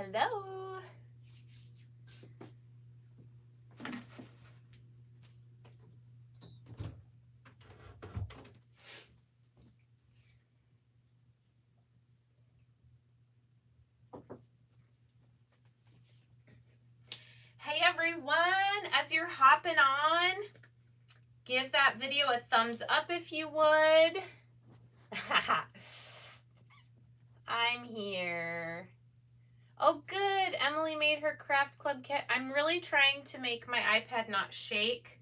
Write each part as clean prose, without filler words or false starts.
Hello. Hey everyone, as you're hopping on, give that video a thumbs up if you would. I'm here. Oh good, Emily made her craft club kit. I'm really trying to make my iPad not shake,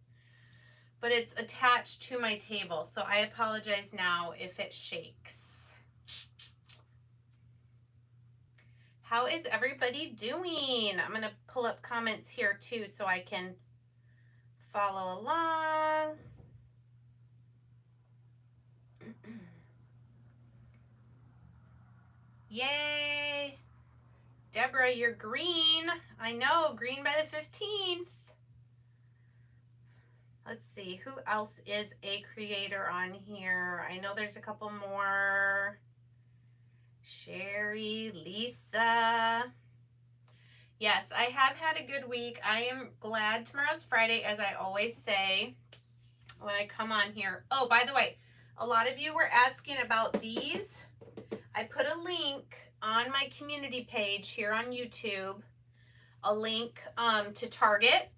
but it's attached to my table, so I apologize now if it shakes. How is everybody doing? I'm going to pull up comments here too so I can follow along. Yay! Deborah, you're green. I know, green by the 15th. Let's see, who else is a creator on here? I know there's a couple more. Sherry, Lisa. Yes, I have had a good week. I am glad tomorrow's Friday, as I always say when I come on here. Oh, by the way, a lot of you were asking about these. I put a link on my community page here on YouTube, a link to Target.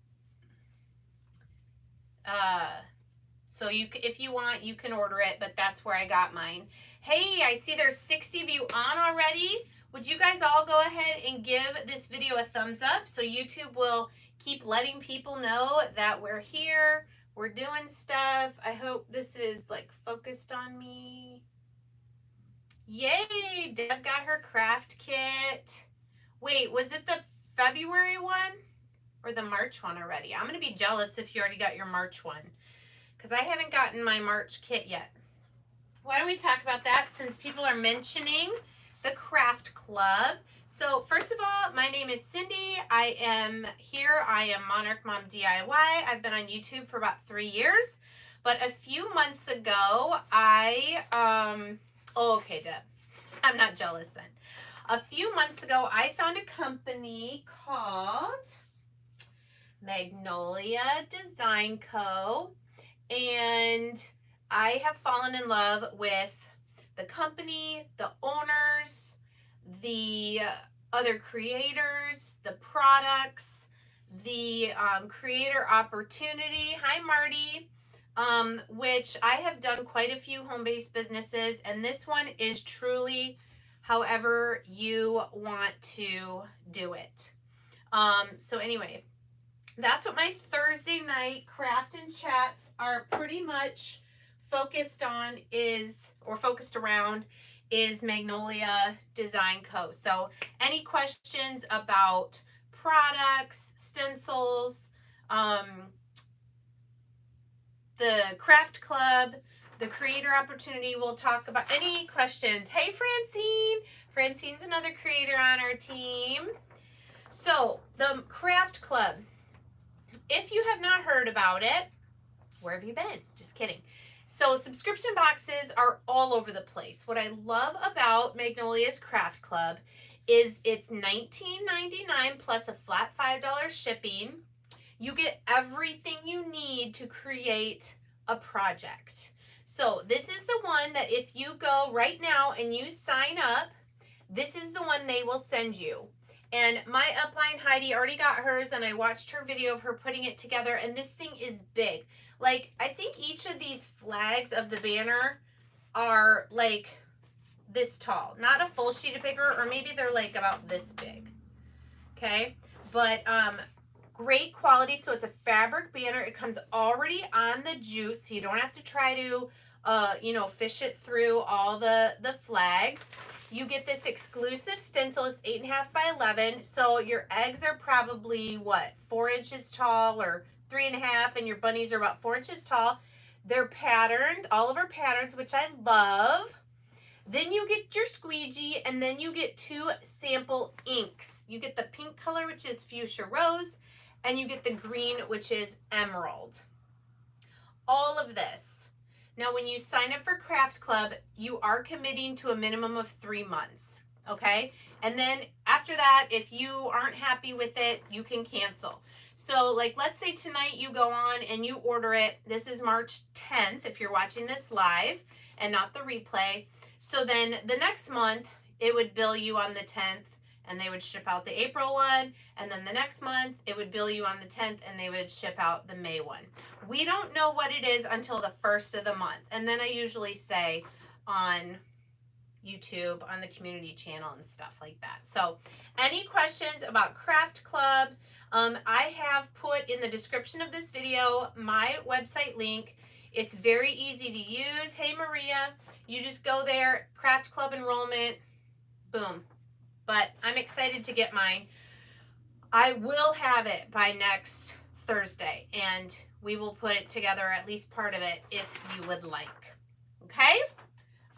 So if you want, you can order it, but that's where I got mine. Hey, I see there's 60 of you on already. Would you guys all go ahead and give this video a thumbs up so YouTube will keep letting people know that we're here, we're doing stuff. I hope this is like focused on me. Yay, Deb got her craft kit. Wait, was it the February one or the March one already? I'm going to be jealous if you already got your March one, because I haven't gotten my March kit yet. Why don't we talk about that since people are mentioning the craft club. So first of all, my name is Cindy. I am here. I am Monarch Mom DIY. I've been on YouTube for about 3 years, but a few months ago, oh, okay, Deb, I'm not jealous then. A few months ago, I found a company called Magnolia Design Co. And I have fallen in love with the company, the owners, the other creators, the products, the creator opportunity. Hi, Marty. Which I have done quite a few home-based businesses, and this one is truly however you want to do it. So anyway, that's what my Thursday night craft and chats are pretty much focused on focused around is Magnolia Design Co. So any questions about products, stencils, the craft club, the creator opportunity, we'll talk about any questions. Hey, Francine. Francine's another creator on our team. So the craft club, if you have not heard about it, where have you been? Just kidding. So subscription boxes are all over the place. What I love about Magnolia's Craft Club is it's $19.99 plus a flat $5 shipping. You get everything you need to create a project. So this is the one that if you go right now and you sign up, this is the one they will send you. And my upline Heidi already got hers, and I watched her video of her putting it together, and this thing is big. Like, I think each of these flags of the banner are like this tall. Not a full sheet of paper, or maybe they're like about this big. Okay? But great quality. So it's a fabric banner. It comes already on the jute, so you don't have to try to fish it through all the flags. You get this exclusive stencil. It's 8.5 by 11. So your eggs are probably, 4 inches tall or 3.5, and your bunnies are about 4 inches tall. They're patterned, all of our patterns, which I love. Then you get your squeegee, and then you get 2 sample inks. You get the pink color, which is fuchsia rose, and you get the green, which is emerald. All of this. Now, when you sign up for Craft Club, you are committing to a minimum of 3 months. Okay. And then after that, if you aren't happy with it, you can cancel. So like, let's say tonight you go on and you order it. This is March 10th, if you're watching this live and not the replay. So then the next month it would bill you on the 10th and they would ship out the April one. And then the next month it would bill you on the 10th and they would ship out the May one. We don't know what it is until the first of the month. And then I usually say on YouTube, on the community channel and stuff like that. So any questions about Craft Club, I have put in the description of this video my website link. It's very easy to use. Hey Maria, you just go there, Craft Club enrollment, boom. But I'm excited to get mine. I will have it by next Thursday, and we will put it together, at least part of it, if you would like. Okay?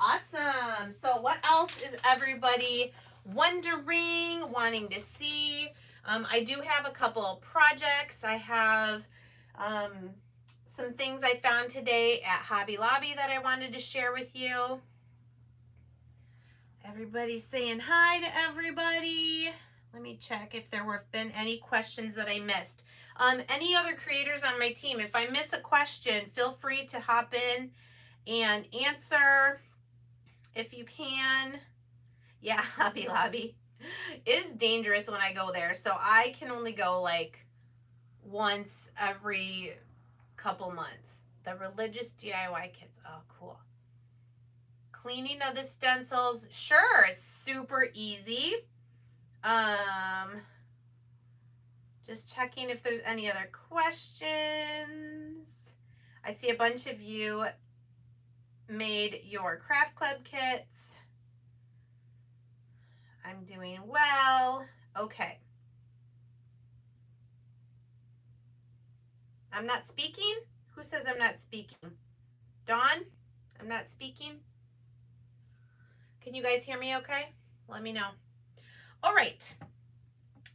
Awesome. So what else is everybody wondering, wanting to see? I do have a couple projects. I have some things I found today at Hobby Lobby that I wanted to share with you. Everybody's saying hi to everybody. Let me check if there have been any questions that I missed. Any other creators on my team, if I miss a question, feel free to hop in and answer. If you can. Yeah, Hobby Lobby. It is dangerous when I go there. So I can only go like once every couple months. The religious DIY kits. Oh, cool. Cleaning of the stencils. Sure, it's super easy. Just checking if there's any other questions. I see a bunch of you made your Craft Club kits. I'm doing well. Okay. I'm not speaking? Who says I'm not speaking? Dawn? I'm not speaking? Can you guys hear me okay? Let me know. All right.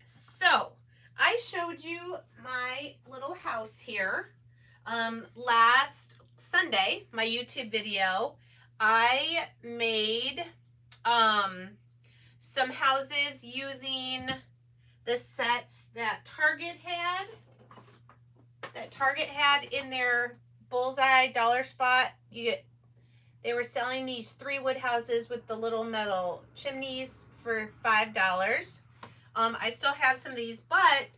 So, I showed you my little house here last Sunday, my YouTube video. I made some houses using the sets that Target had in their Bullseye Dollar Spot. They were selling these 3 wood houses with the little metal chimneys for $5. I still have some of these, but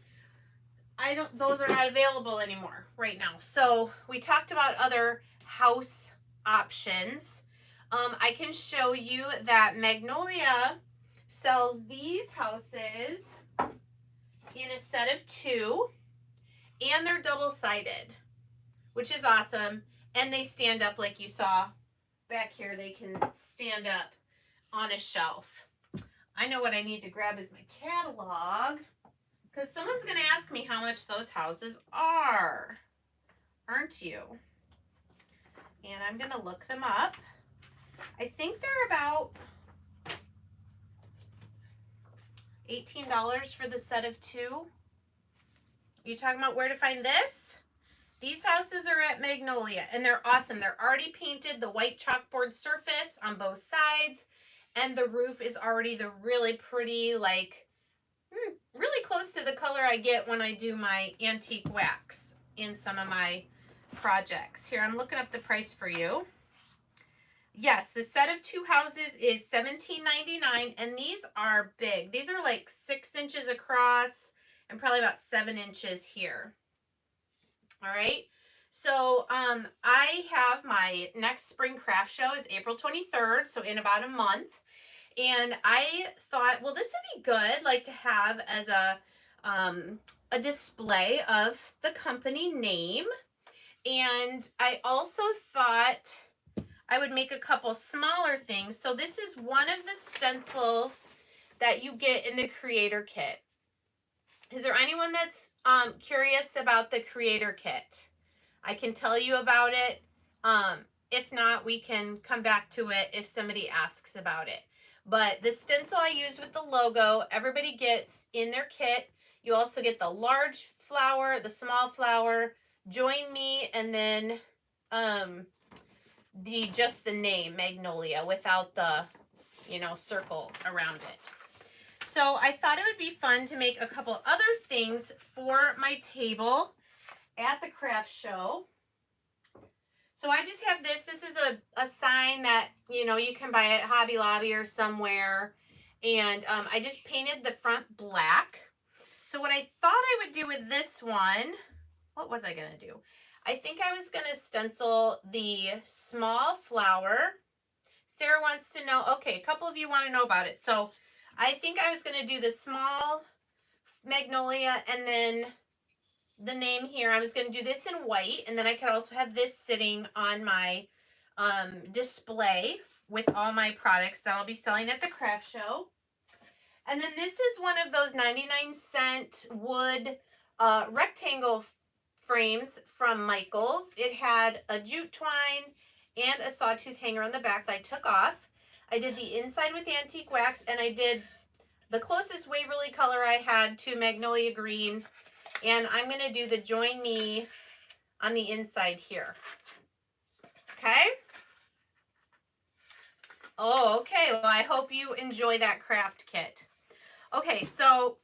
those are not available anymore right now. So we talked about other house options. I can show you that Magnolia sells these houses in a set of 2, and they're double-sided, which is awesome. And they stand up like you saw back here. They can stand up on a shelf. I know what I need to grab is my catalog, because someone's going to ask me how much those houses are, aren't you? And I'm going to look them up. I think they're about $18 for the set of 2. You talking about where to find this? These houses are at Magnolia, and they're awesome. They're already painted, the white chalkboard surface on both sides, and the roof is already the really pretty, like, really close to the color I get when I do my antique wax in some of my projects. Here, I'm looking up the price for you. Yes, the set of 2 houses is $17.99, and these are big. These are like 6 inches across and probably about 7 inches here. All right. So I have my next spring craft show is April 23rd, so in about a month. And I thought, well, this would be good, like to have as a display of the company name. And I also thought I would make a couple smaller things. So this is one of the stencils that you get in the creator kit. Is there anyone that's curious about the creator kit? I can tell you about it. If not, we can come back to it if somebody asks about it. But the stencil I use with the logo, everybody gets in their kit. You also get the large flower, the small flower, join me, and then just the name Magnolia without the you know, circle around it. So I thought it would be fun to make a couple other things for my table at the craft show. So I just have this. This is a sign that, you know, you can buy at Hobby Lobby or somewhere. And I just painted the front black. So what I thought I would do with this one, what was I going to do? I think I was going to stencil the small flower. Sarah wants to know, okay, a couple of you want to know about it. So I think I was going to do the small magnolia and then the name here. I was going to do this in white, and then I could also have this sitting on my display with all my products that I'll be selling at the craft show. And then this is one of those 99-cent wood rectangle frames from Michaels. It had a jute twine and a sawtooth hanger on the back that I took off. I did the inside with antique wax, and I did the closest Waverly color I had to magnolia green. And I'm going to do the Join Me on the inside here. Okay? Oh, okay. Well, I hope you enjoy that craft kit. Okay, so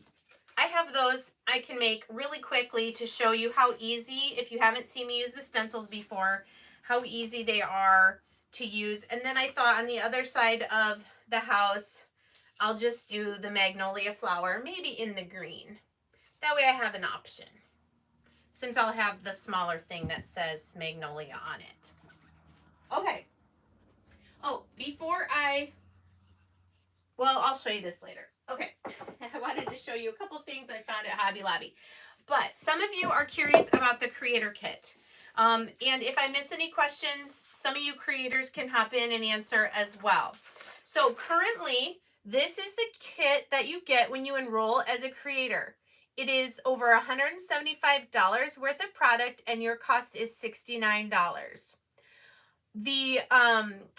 I have those I can make really quickly to show you how easy, if you haven't seen me use the stencils before, how easy they are to use. And then I thought on the other side of the house, I'll just do the magnolia flower, maybe in the green. That way I have an option, since I'll have the smaller thing that says Magnolia on it. Okay. Oh, well, I'll show you this later. Okay. I wanted to show you a couple things I found at Hobby Lobby. But some of you are curious about the creator kit. And if I miss any questions, some of you creators can hop in and answer as well. So currently, this is the kit that you get when you enroll as a creator. It is over $175 worth of product, and your cost is $69. The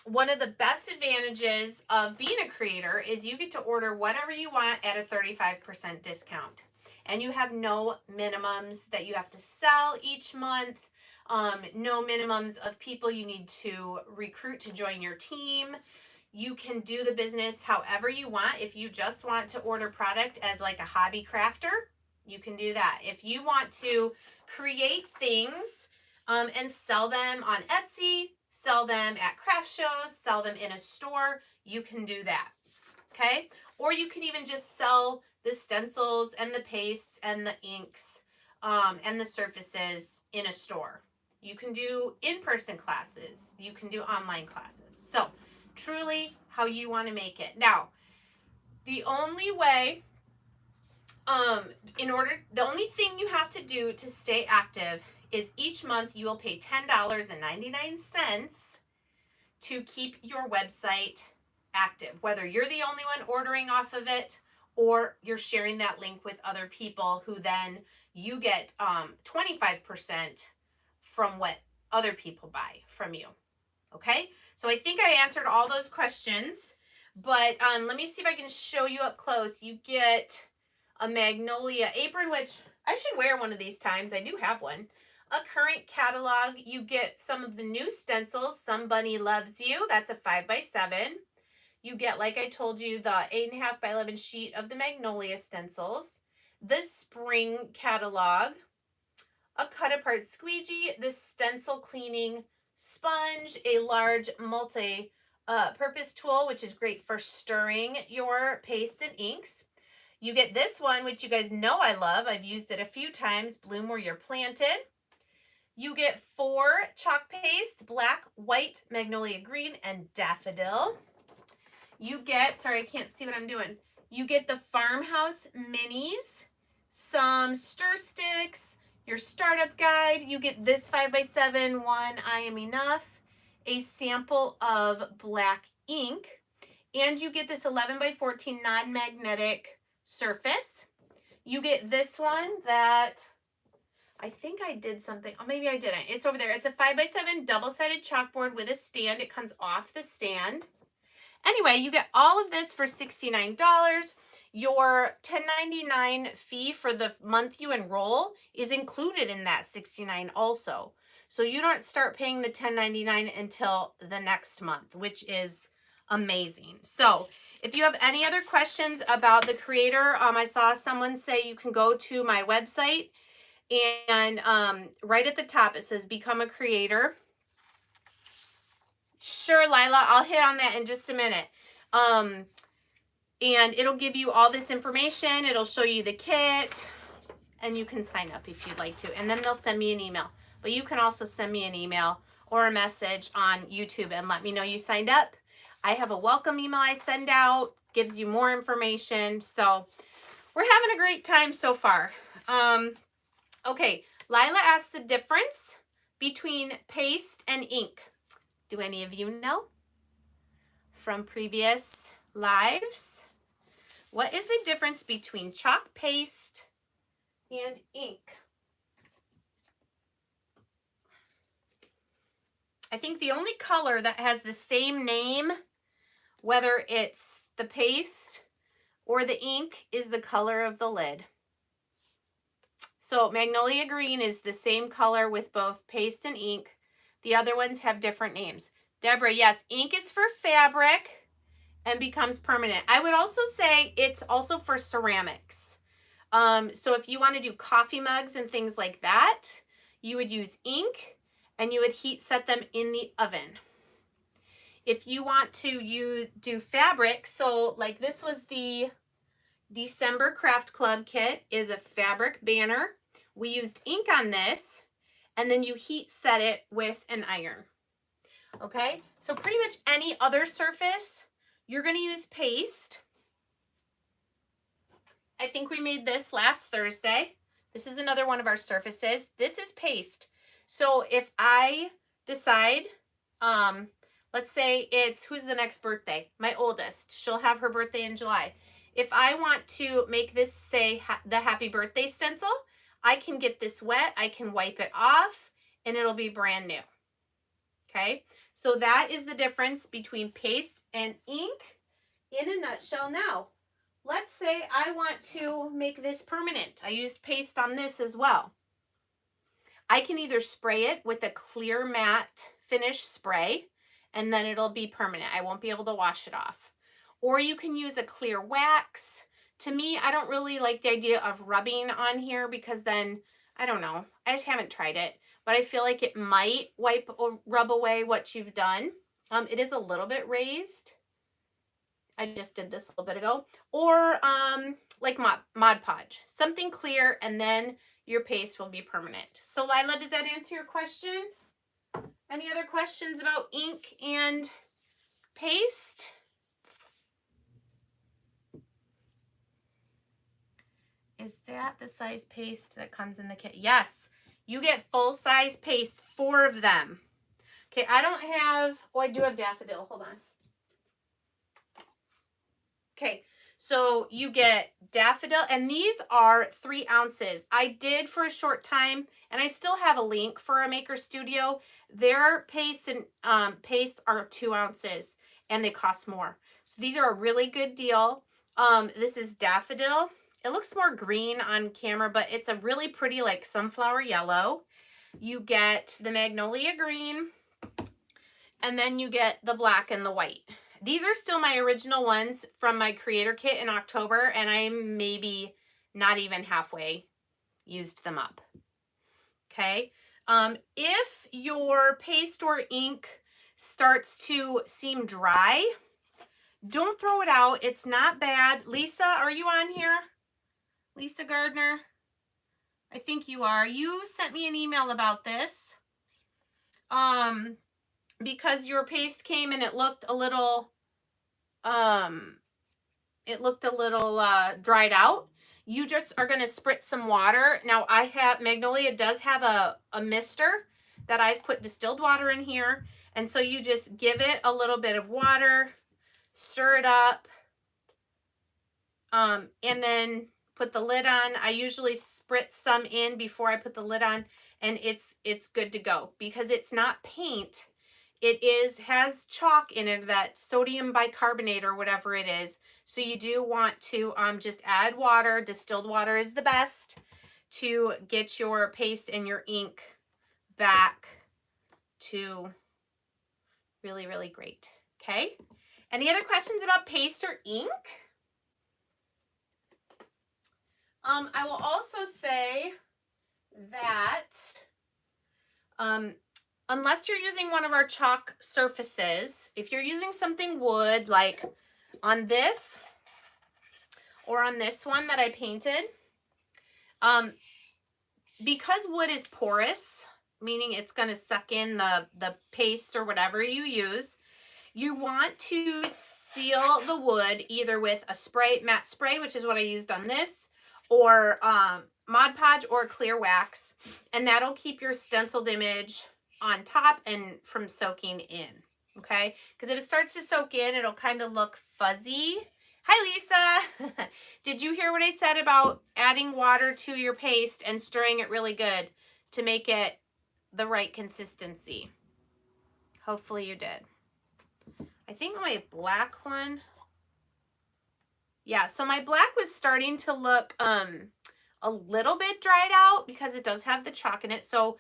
one of the best advantages of being a creator is you get to order whatever you want at a 35% discount. And you have no minimums that you have to sell each month, no minimums of people you need to recruit to join your team. You can do the business however you want. If you just want to order product as like a hobby crafter, you can do that. If you want to create things and sell them on Etsy, sell them at craft shows, sell them in a store, you can do that, okay? Or you can even just sell the stencils and the pastes and the inks and the surfaces in a store. You can do in-person classes. You can do online classes. So truly how you want to make it. Now, the only way, the only thing you have to do to stay active is each month you will pay $10.99 to keep your website active, whether you're the only one ordering off of it or you're sharing that link with other people who then you get 25% from what other people buy from you. Okay, so I think I answered all those questions, but let me see if I can show you up close. You get a magnolia apron, which I should wear one of these times. I do have one. A current catalog. You get some of the new stencils. Somebody Loves You. That's a 5x7. You get, like I told you, the 8.5x11 sheet of the magnolia stencils. The spring catalog. A cut apart squeegee. The stencil cleaning sponge. A large multi-purpose tool, which is great for stirring your pastes and inks. You get this one, which you guys know I love. I've used it a few times. Bloom Where You're Planted. You get 4 chalk pastes, black, white, magnolia green, and daffodil. You get, sorry, I can't see what I'm doing. You get the farmhouse minis, some stir sticks, your startup guide. You get this 5x7 one, I Am Enough, a sample of black ink, and you get this 11x14 non-magnetic surface. You get this one that I think I did something. Oh, maybe I didn't. It's over there. It's a 5x7 double-sided chalkboard with a stand. It comes off the stand. Anyway, you get all of this for $69. Your $10.99 fee for the month you enroll is included in that $69 also. So you don't start paying the $10.99 until the next month, which is amazing. So if you have any other questions about the creator, I saw someone say you can go to my website and right at the top it says become a creator. Sure, Lila, I'll hit on that in just a minute. And it'll give you all this information. It'll show you the kit, and you can sign up if you'd like to. And then they'll send me an email. But you can also send me an email or a message on YouTube and let me know you signed up. I have a welcome email I send out, gives you more information. So we're having a great time so far. Okay, Lila asked the difference between paste and ink. Do any of you know from previous lives? What is the difference between chalk paste and ink? I think the only color that has the same name, whether it's the paste or the ink, is the color of the lid. So Magnolia Green is the same color with both paste and ink. The other ones have different names. Deborah, yes, ink is for fabric and becomes permanent. I would also say it's also for ceramics. So if you want to do coffee mugs and things like that, you would use ink and you would heat set them in the oven. If you want to do fabric, so like this was the December Craft Club kit, is a fabric banner. We used ink on this, and then you heat set it with an iron. Okay, so pretty much any other surface, you're going to use paste. I think we made this last Thursday. This is another one of our surfaces. This is paste. So if I decide, let's say it's, who's the next birthday? My oldest. She'll have her birthday in July. If I want to make this say the happy birthday stencil, I can get this wet, I can wipe it off, and it'll be brand new. Okay, so that is the difference between paste and ink in a nutshell. Now, let's say I want to make this permanent. I used paste on this as well. I can either spray it with a clear matte finish spray, and then it'll be permanent. I won't be able to wash it off. Or you can use a clear wax. To me, I don't really like the idea of rubbing on here because then, I don't know, I just haven't tried it. But I feel like it might wipe or rub away what you've done. It is a little bit raised. I just did this a little bit ago. Or like Mod Podge. Something clear, and then your paste will be permanent. So Lila, does that answer your question? Any other questions about ink and paste? Is that the size paste that comes in the kit? Yes, you get full size paste, 4 of them. Okay, I don't have, oh, I do have daffodil. Hold on. Okay, so you get daffodil, and these are 3 ounces. I did for a short time, and I still have a link for a Maker Studio. Their paste and paste are 2 ounces, and they cost more. So these are a really good deal. This is daffodil. It looks more green on camera, but it's a really pretty like sunflower yellow. You get the Magnolia green, and then you get the black and the white. These are still my original ones from my creator kit in October, and I maybe not even halfway used them up. Okay. If your paste or ink starts to seem dry, don't throw it out. It's not bad. Lisa, are you on here? Lisa Gardner? I think you are. You sent me an email about this. Because your paste came and it looked a little dried out. You just are going to spritz some water. Now Magnolia does have a mister that I've put distilled water in here. And so you just give it a little bit of water, stir it up, and then put the lid on. I usually spritz some in before I put the lid on, and it's good to go because it's not paint. It has chalk in it, that sodium bicarbonate or whatever it is. So you do want to just add water. Distilled water is the best to get your paste and your ink back to really, really great. Okay. Any other questions about paste or ink? I will also say that unless you're using one of our chalk surfaces, if you're using something wood, like on this or on this one that I painted, because wood is porous, meaning it's going to suck in the paste or whatever you use, you want to seal the wood either with a spray, matte spray, which is what I used on this, or Mod Podge or clear wax, and that'll keep your stenciled image on top and from soaking in, okay? Because if it starts to soak in, it'll kind of look fuzzy. Hi, Lisa. Did you hear what I said about adding water to your paste and stirring it really good to make it the right consistency? Hopefully you did. I think my black one, yeah, so my black was starting to look a little bit dried out because it does have the chalk in it. So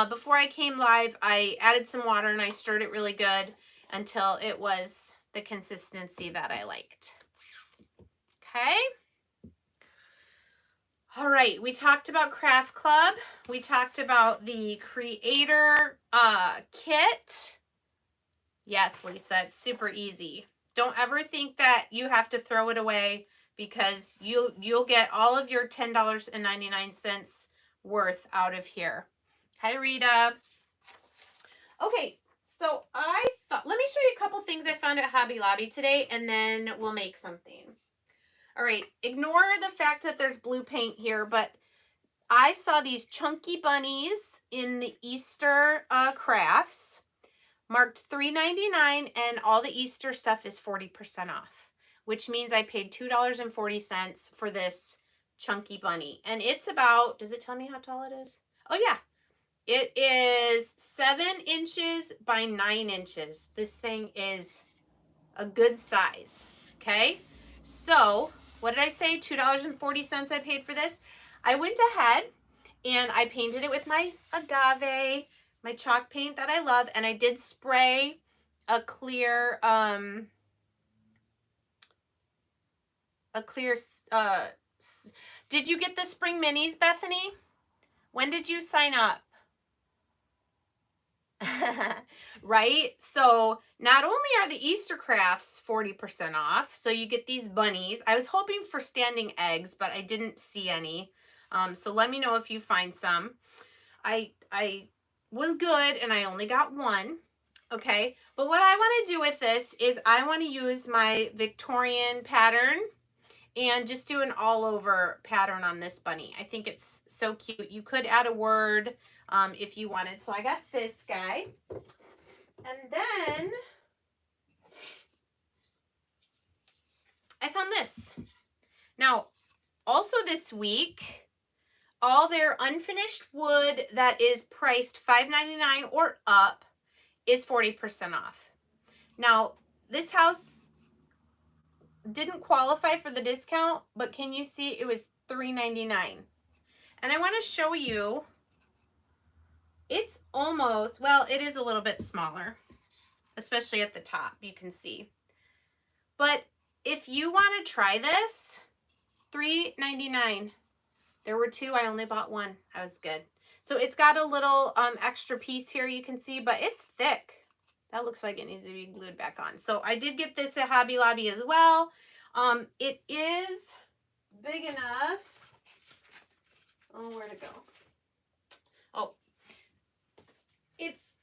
before I came live, I added some water and I stirred it really good until it was the consistency that I liked. Okay. All right, we talked about Craft Club. We talked about the Creator kit. Yes, Lisa, it's super easy. Don't ever think that you have to throw it away, because you'll get all of your $10.99 worth out of here. Hi, Rita. Okay, so I thought, let me show you a couple things I found at Hobby Lobby today, and then we'll make something. All right, ignore the fact that there's blue paint here, but I saw these chunky bunnies in the Easter crafts, marked $3.99, and all the Easter stuff is 40% off, which means I paid $2.40 for this chunky bunny. And it's about, does it tell me how tall it is? Oh yeah, it is 7 inches by 9 inches. This thing is a good size, okay? So what did I say? $2.40 I paid for this. I went ahead and I painted it with my agave, my chalk paint that I love, and I did spray a clear, did you get the spring minis, Bethany? When did you sign up? Right? So not only are the Easter crafts 40% off, so you get these bunnies. I was hoping for standing eggs, but I didn't see any. So let me know if you find some. I was good and I only got one. Okay, but what I want to do with this is I want to use my Victorian pattern and just do an all over pattern on this bunny. I think it's so cute. You could add a word if you wanted. So I got this guy. And then I found this. Now, also this week, all their unfinished wood that is priced $5.99 or up is 40% off. Now, this house didn't qualify for the discount, but can you see it was $3.99? And I want to show you, it's almost, well, it is a little bit smaller, especially at the top, you can see. But if you want to try this, $3.99. There were 2, I only bought 1. I was good. So it's got a little extra piece here you can see, but it's thick. That looks like it needs to be glued back on. So I did get this at Hobby Lobby as well. It is big enough. Oh, where'd it go? Oh, it's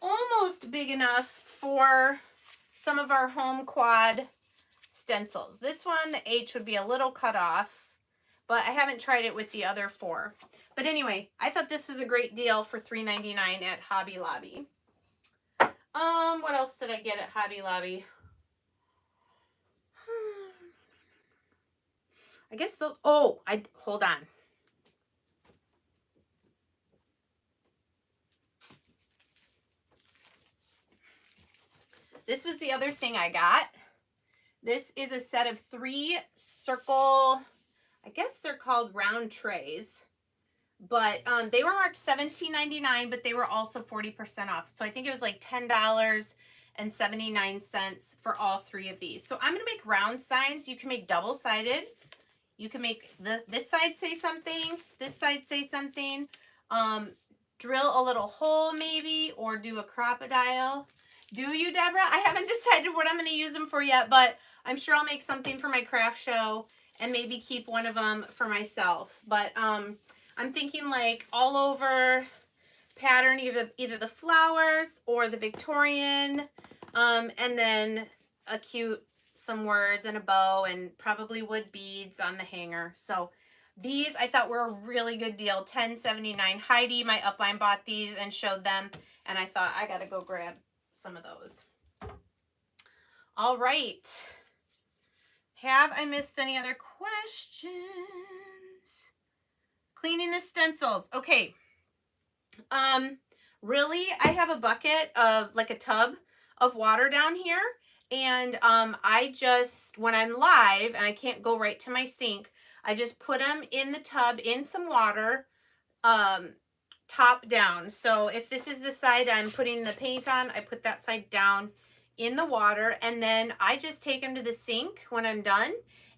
almost big enough for some of our home quad stencils. This one, the H would be a little cut off, but I haven't tried it with the other 4. But anyway, I thought this was a great deal for $3.99 at Hobby Lobby. What else did I get at Hobby Lobby? I guess those, hold on. This was the other thing I got. This is a set of 3 circle, I guess they're called round trays. But they were marked $17.99, but they were also 40% off. So I think it was like $10 $10.79 for all 3 of these. So I'm going to make round signs. You can make double-sided. You can make this side say something, this side say something. Drill a little hole maybe, or do a crocodile. Do you, Deborah? I haven't decided what I'm going to use them for yet, but I'm sure I'll make something for my craft show and maybe keep one of them for myself. But I'm thinking like all over pattern, either the flowers or the Victorian, and then a cute, some words and a bow and probably wood beads on the hanger. So these I thought were a really good deal. $10.79. Heidi, my upline, bought these and showed them, and I thought I gotta go grab some of those. All right. Have I missed any other questions? Cleaning the stencils. Okay. Really, I have a bucket of, like a tub of water down here. And I just, when I'm live and I can't go right to my sink, I just put them in the tub in some water, top down. So if this is the side I'm putting the paint on, I put that side down in the water, and then I just take them to the sink when I'm done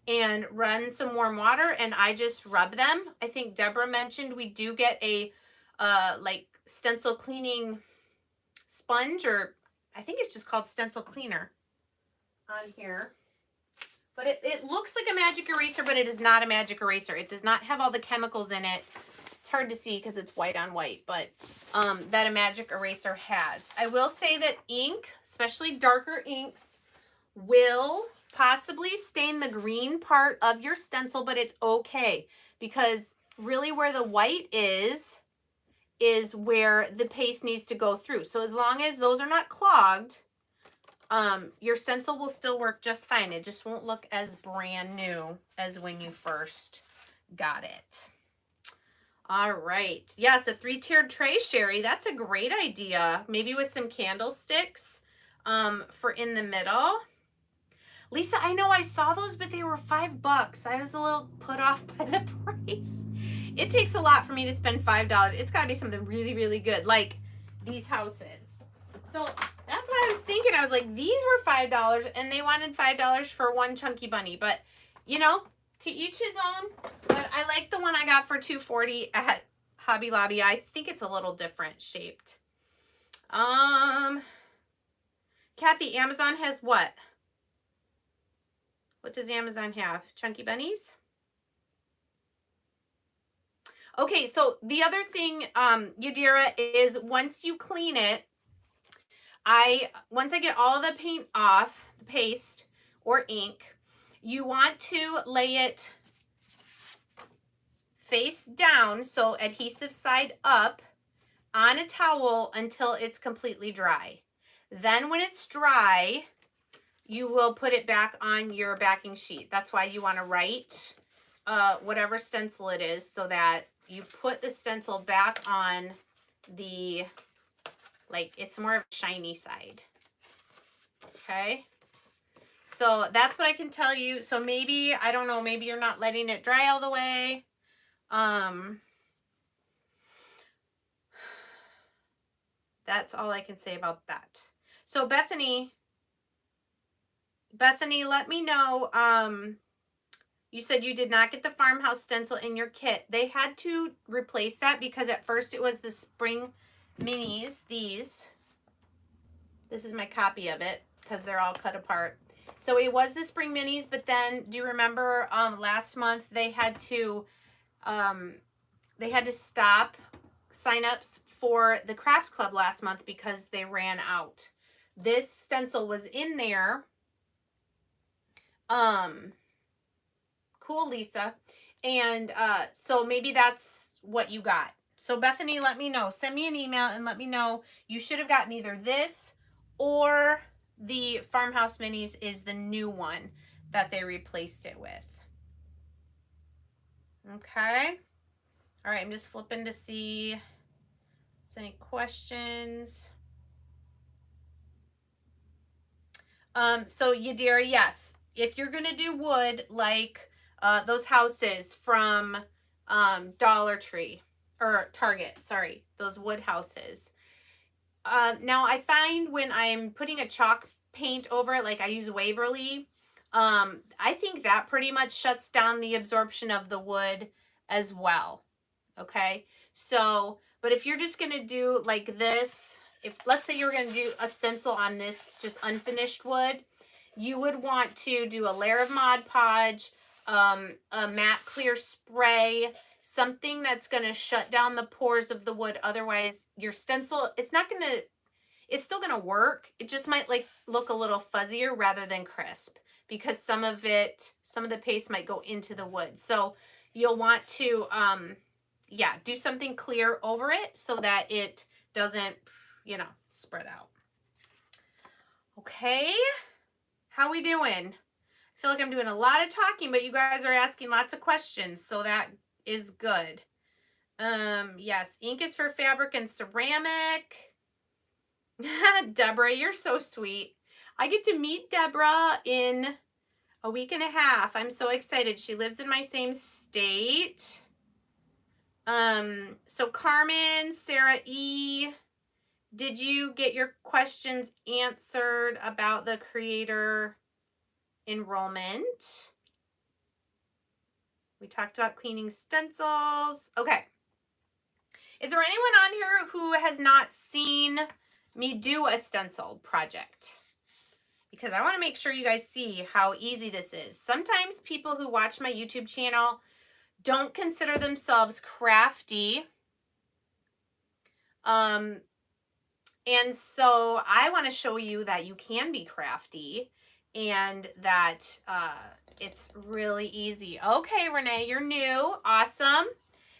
and run some warm water, and I just rub them. I think Deborah mentioned we do get a like stencil cleaning sponge, or I think it's just called stencil cleaner on here. But it looks like a magic eraser, but it is not a magic eraser. It does not have all the chemicals in it. It's hard to see because it's white on white, but that a magic eraser has. I will say that ink, especially darker inks, will possibly stain the green part of your stencil, but it's okay, because really where the white is where the paste needs to go through. So as long as those are not clogged, your stencil will still work just fine. It just won't look as brand new as when you first got it. All right. Yes, a 3-tiered tray, Sherry. That's a great idea. Maybe with some candlesticks for in the middle. Lisa, I know I saw those, but they were $5. I was a little put off by the price. It takes a lot for me to spend $5. It's got to be something really, really good, like these houses. So that's what I was thinking. I was like, these were $5, and they wanted $5 for one chunky bunny. But, you know, to each his own. But I like the one I got for $2.40 at Hobby Lobby. I think it's a little different shaped. Kathy, Amazon has what? What does Amazon have? Chunky bunnies? Okay, so the other thing, Yadira, is once you clean it, once I get all the paint off, the paste or ink, you want to lay it face down, so adhesive side up, on a towel until it's completely dry. Then when it's dry, you will put it back on your backing sheet. That's why you want to write whatever stencil it is, so that you put the stencil back on the, like, it's more of a shiny side. Okay. So that's what I can tell you. So maybe, I don't know, maybe you're not letting it dry all the way. That's all I can say about that. So Bethany, let me know. You said you did not get the farmhouse stencil in your kit. They had to replace that because at first it was the spring minis, these. This is my copy of it because they're all cut apart. So it was the spring minis, but then do you remember last month they had to stop signups for the craft club last month because they ran out. This stencil was in there. Cool, Lisa. And so maybe that's what you got. So Bethany, let me know. Send me an email and let me know. You should have gotten either this or the Farmhouse Minis is the new one that they replaced it with. Okay. All right, I'm just flipping to see if there's any questions. So Yadira, yes, if you're going to do wood, like those houses from Dollar Tree or Target, sorry, those wood houses, now I find when I'm putting a chalk paint over it, like I use Waverly, I think that pretty much shuts down the absorption of the wood as well. Okay, so, but if you're just gonna do like this, if let's say you were gonna do a stencil on this just unfinished wood, you would want to do a layer of Mod Podge, a matte clear spray, something that's gonna shut down the pores of the wood. Otherwise, your stencil, it's still gonna work. It just might like look a little fuzzier rather than crisp, because some of the paste might go into the wood. So you'll want to, yeah, do something clear over it so that it doesn't, you know, spread out. Okay, how we doing? I feel like I'm doing a lot of talking, but you guys are asking lots of questions, so that is good. Yes, ink is for fabric and ceramic. Deborah, you're so sweet. I get to meet Deborah in a week and a half. I'm so excited. She lives in my same state. So Carmen, Sarah E., did you get your questions answered about the creator enrollment? We talked about cleaning stencils. Okay. Is there anyone on here who has not seen me do a stencil project? Because I want to make sure you guys see how easy this is. Sometimes people who watch my YouTube channel don't consider themselves crafty. And so I want to show you that you can be crafty and that it's really easy. Okay, Renee, you're new. Awesome.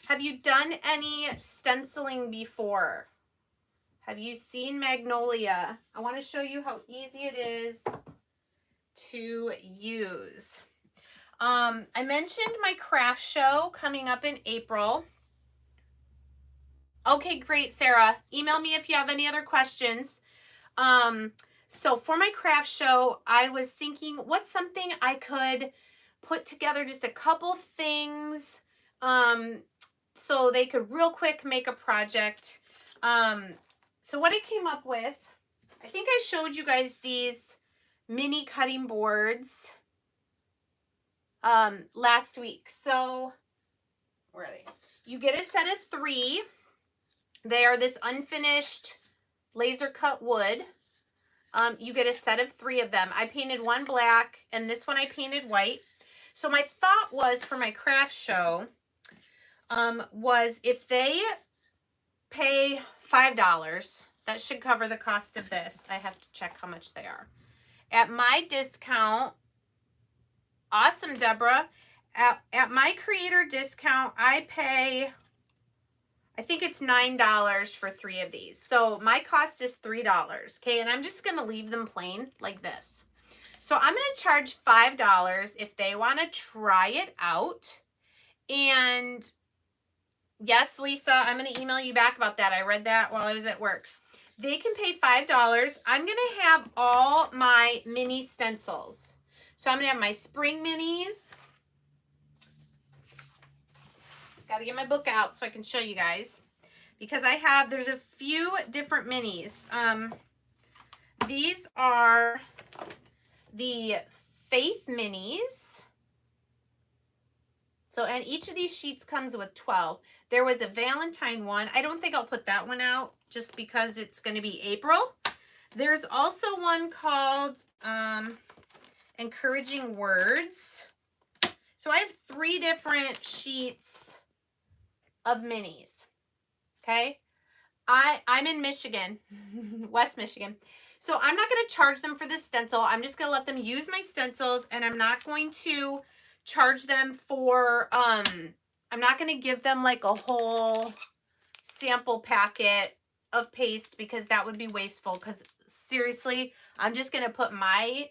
Have you done any stenciling before? Have you seen Magnolia? I want to show you how easy it is to use. I mentioned my craft show coming up in April. Okay, great, Sarah. Email me if you have any other questions. So for my craft show, I was thinking what's something I could put together, just a couple things, so they could real quick make a project. So what I came up with, I think I showed you guys these mini cutting boards last week. So where are they? You get a set of 3. They are this unfinished laser cut wood. You get a set of 3 of them. I painted one black and this one I painted white. So my thought was for my craft show, was if they pay $5, that should cover the cost of this. I have to check how much they are. At my discount, awesome, Deborah. At my creator discount, I pay, I think it's $9 for 3 of these. So my cost is $3. Okay, and I'm just going to leave them plain like this. So I'm going to charge $5 if they want to try it out. And yes, Lisa, I'm going to email you back about that. I read that while I was at work. They can pay $5. I'm going to have all my mini stencils. So I'm going to have my spring minis. Got to get my book out so I can show you guys. Because there's a few different minis. These are the Faith minis. So, and each of these sheets comes with 12. There was a Valentine one. I don't think I'll put that one out just because it's going to be April. There's also one called Encouraging Words. So I have 3 different sheets of minis. Okay. I'm in Michigan, West Michigan. So I'm not going to charge them for this stencil. I'm just going to let them use my stencils, and I'm not going to charge them for, I'm not going to give them like a whole sample packet of paste because that would be wasteful. Because seriously, I'm just going to put my,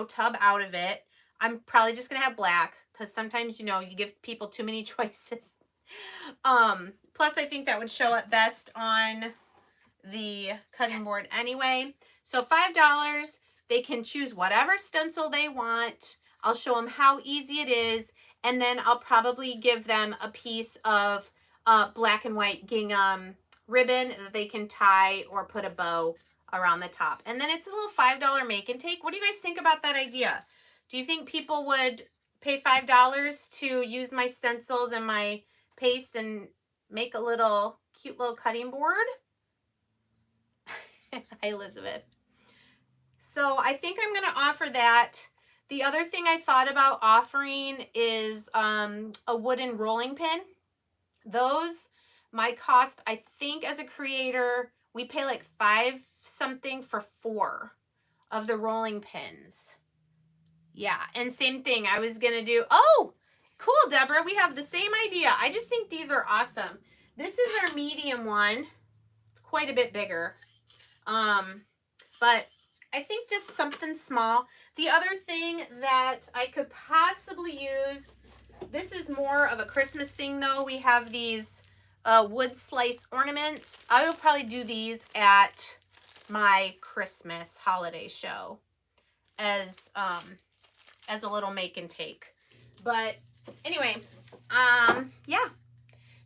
tub out of it. I'm probably just going to have black because sometimes, you give people too many choices. Plus I think that would show up best on the cutting board anyway. So $5, they can choose whatever stencil they want. I'll show them how easy it is, and then I'll probably give them a piece of black and white gingham ribbon that they can tie or put a bow around the top. And then it's a little $5 make and take. What do you guys think about that idea? Do you think people would pay $5 to use my stencils and my paste and make a little cute little cutting board? Hi, Elizabeth. So I think I'm going to offer that. The other thing I thought about offering is a wooden rolling pin. Those might cost, I think as a creator, we pay like $5 something for 4 of the rolling pins. Yeah, and same thing. I was going to do, oh, cool, Deborah. We have the same idea. I just think these are awesome. This is our medium one. It's quite a bit bigger. But I think just something small. The other thing that I could possibly use, this is more of a Christmas thing though. We have these wood slice ornaments. I will probably do these at my Christmas holiday show as a little make and take. But anyway, yeah.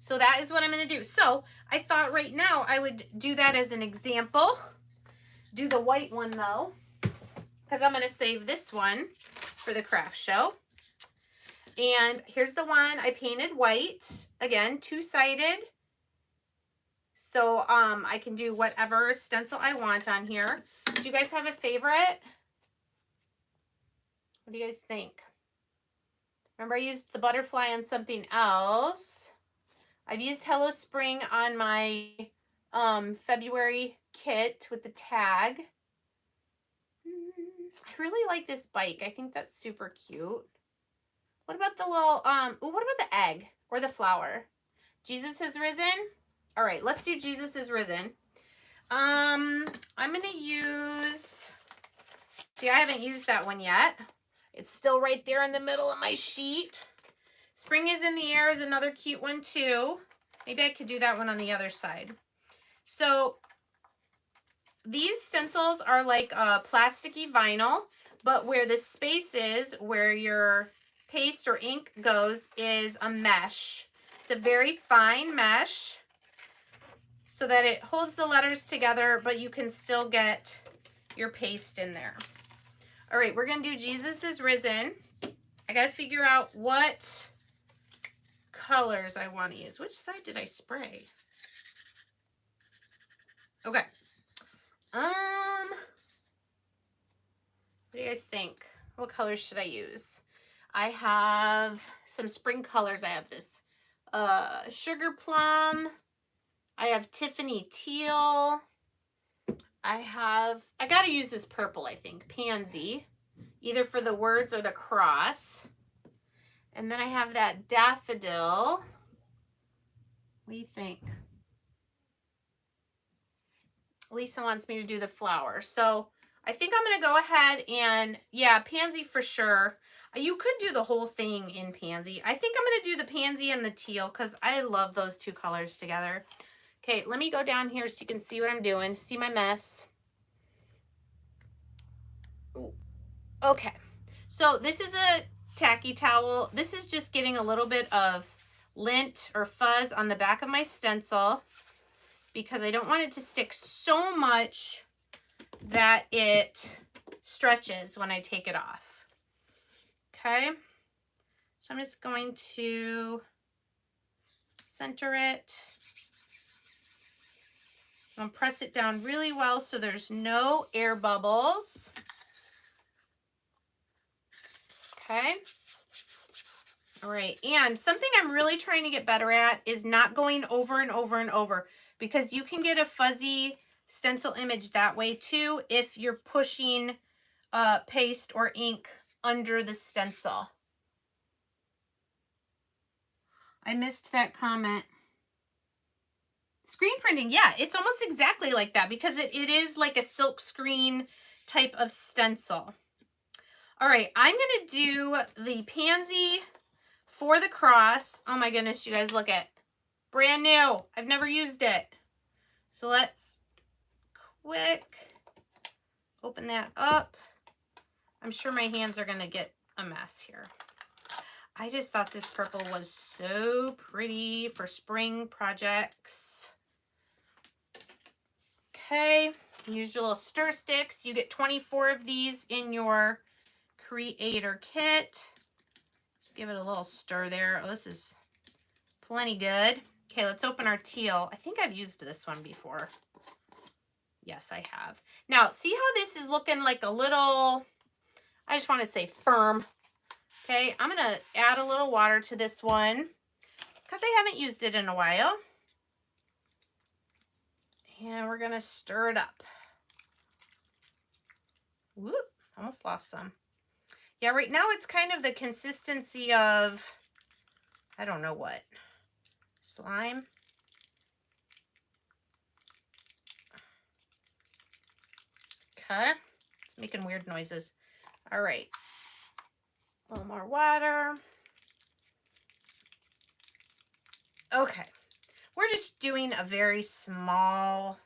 So that is what I'm going to do. So I thought right now I would do that as an example. Do the white one though, because I'm going to save this one for the craft show. And here's the one I painted white. Again, two-sided. So I can do whatever stencil I want on here. Do you guys have a favorite? What do you guys think? Remember I used the butterfly on something else. I've used Hello Spring on my February kit with the tag. I really like this bike. I think that's super cute. What about the little, what about the egg or the flower? Jesus has risen? All right, let's do Jesus is risen. I'm going to use, see, I haven't used that one yet. It's still right there in the middle of my sheet. Spring is in the air is another cute one too. Maybe I could do that one on the other side. So these stencils are like plasticky vinyl, but where the space is, where your paste or ink goes, is a mesh. It's a very fine mesh so that it holds the letters together, but you can still get your paste in there. All right, we're going to do Jesus is Risen. I got to figure out what colors I want to use. Which side did I spray? Okay. What do you guys think? What colors should I use? I have some spring colors. I have this sugar plum. I have Tiffany teal. I got to use this purple, I think, pansy, either for the words or the cross. And then I have that daffodil. What do you think? Lisa wants me to do the flower. So I think I'm going to go ahead and, yeah, pansy for sure. You could do the whole thing in pansy. I think I'm going to do the pansy and the teal because I love those two colors together. Okay, let me go down here so you can see what I'm doing. See my mess. Ooh. Okay, so this is a tacky towel. This is just getting a little bit of lint or fuzz on the back of my stencil because I don't want it to stick so much that it stretches when I take it off. Okay, so I'm just going to center it. I'm going to press it down really well so there's no air bubbles. Okay. All right. And something I'm really trying to get better at is not going over and over and over, because you can get a fuzzy stencil image that way too if you're pushing paste or ink under the stencil. I missed that comment. Screen printing, yeah, it's almost exactly like that because it is like a silk screen type of stencil. All right, I'm going to do the pansy for the cross. Oh my goodness, you guys, look at brand new. I've never used it. So let's quick open that up. I'm sure my hands are going to get a mess here. I just thought this purple was so pretty for spring projects. Okay, use your little stir sticks. You get 24 of these in your creator kit. Just give it a little stir there. Oh, this is plenty good. Okay, let's open our teal. I think I've used this one before. Yes, I have. Now, see how this is looking like a little, I just want to say firm. Okay, I'm going to add a little water to this one because I haven't used it in a while. And we're going to stir it up. Whoop, almost lost some. Yeah, right now it's kind of the consistency of, I don't know what, slime. Okay, it's making weird noises. All right, a little more water. Okay, we're just doing a very small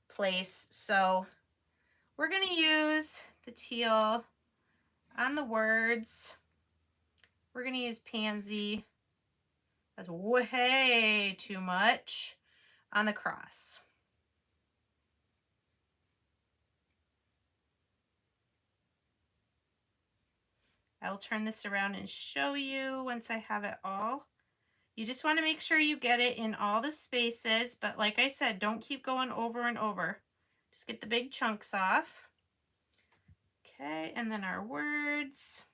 place, so we're going to use the teal on the words. We're going to use pansy. That's way too much on the cross. I will turn this around and show you once I have it all. You just want to make sure you get it in all the spaces, but like I said, don't keep going over and over. Just get the big chunks off. Okay, and then our words.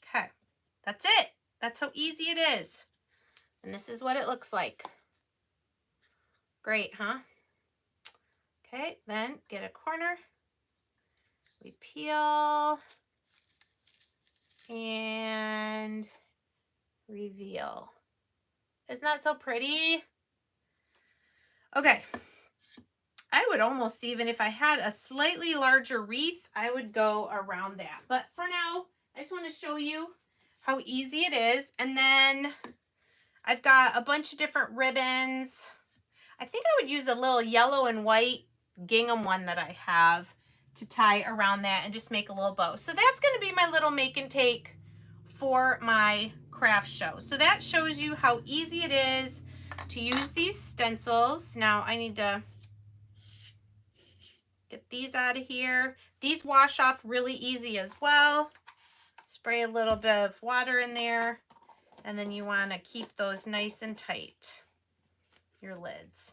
Okay, that's it. That's how easy it is. And this is what it looks like. Great, huh? Okay, then get a corner. We peel and reveal. Isn't that so pretty? Okay. I would almost even, if I had a slightly larger wreath, I would go around that. But for now, I just want to show you how easy it is. And then I've got a bunch of different ribbons. I think I would use a little yellow and white gingham one that I have to tie around that and just make a little bow. So that's going to be my little make and take for my craft show. So that shows you how easy it is to use these stencils. Now I need to get these out of here. These wash off really easy as well. Spray a little bit of water in there, and then you want to keep those nice and tight, your lids.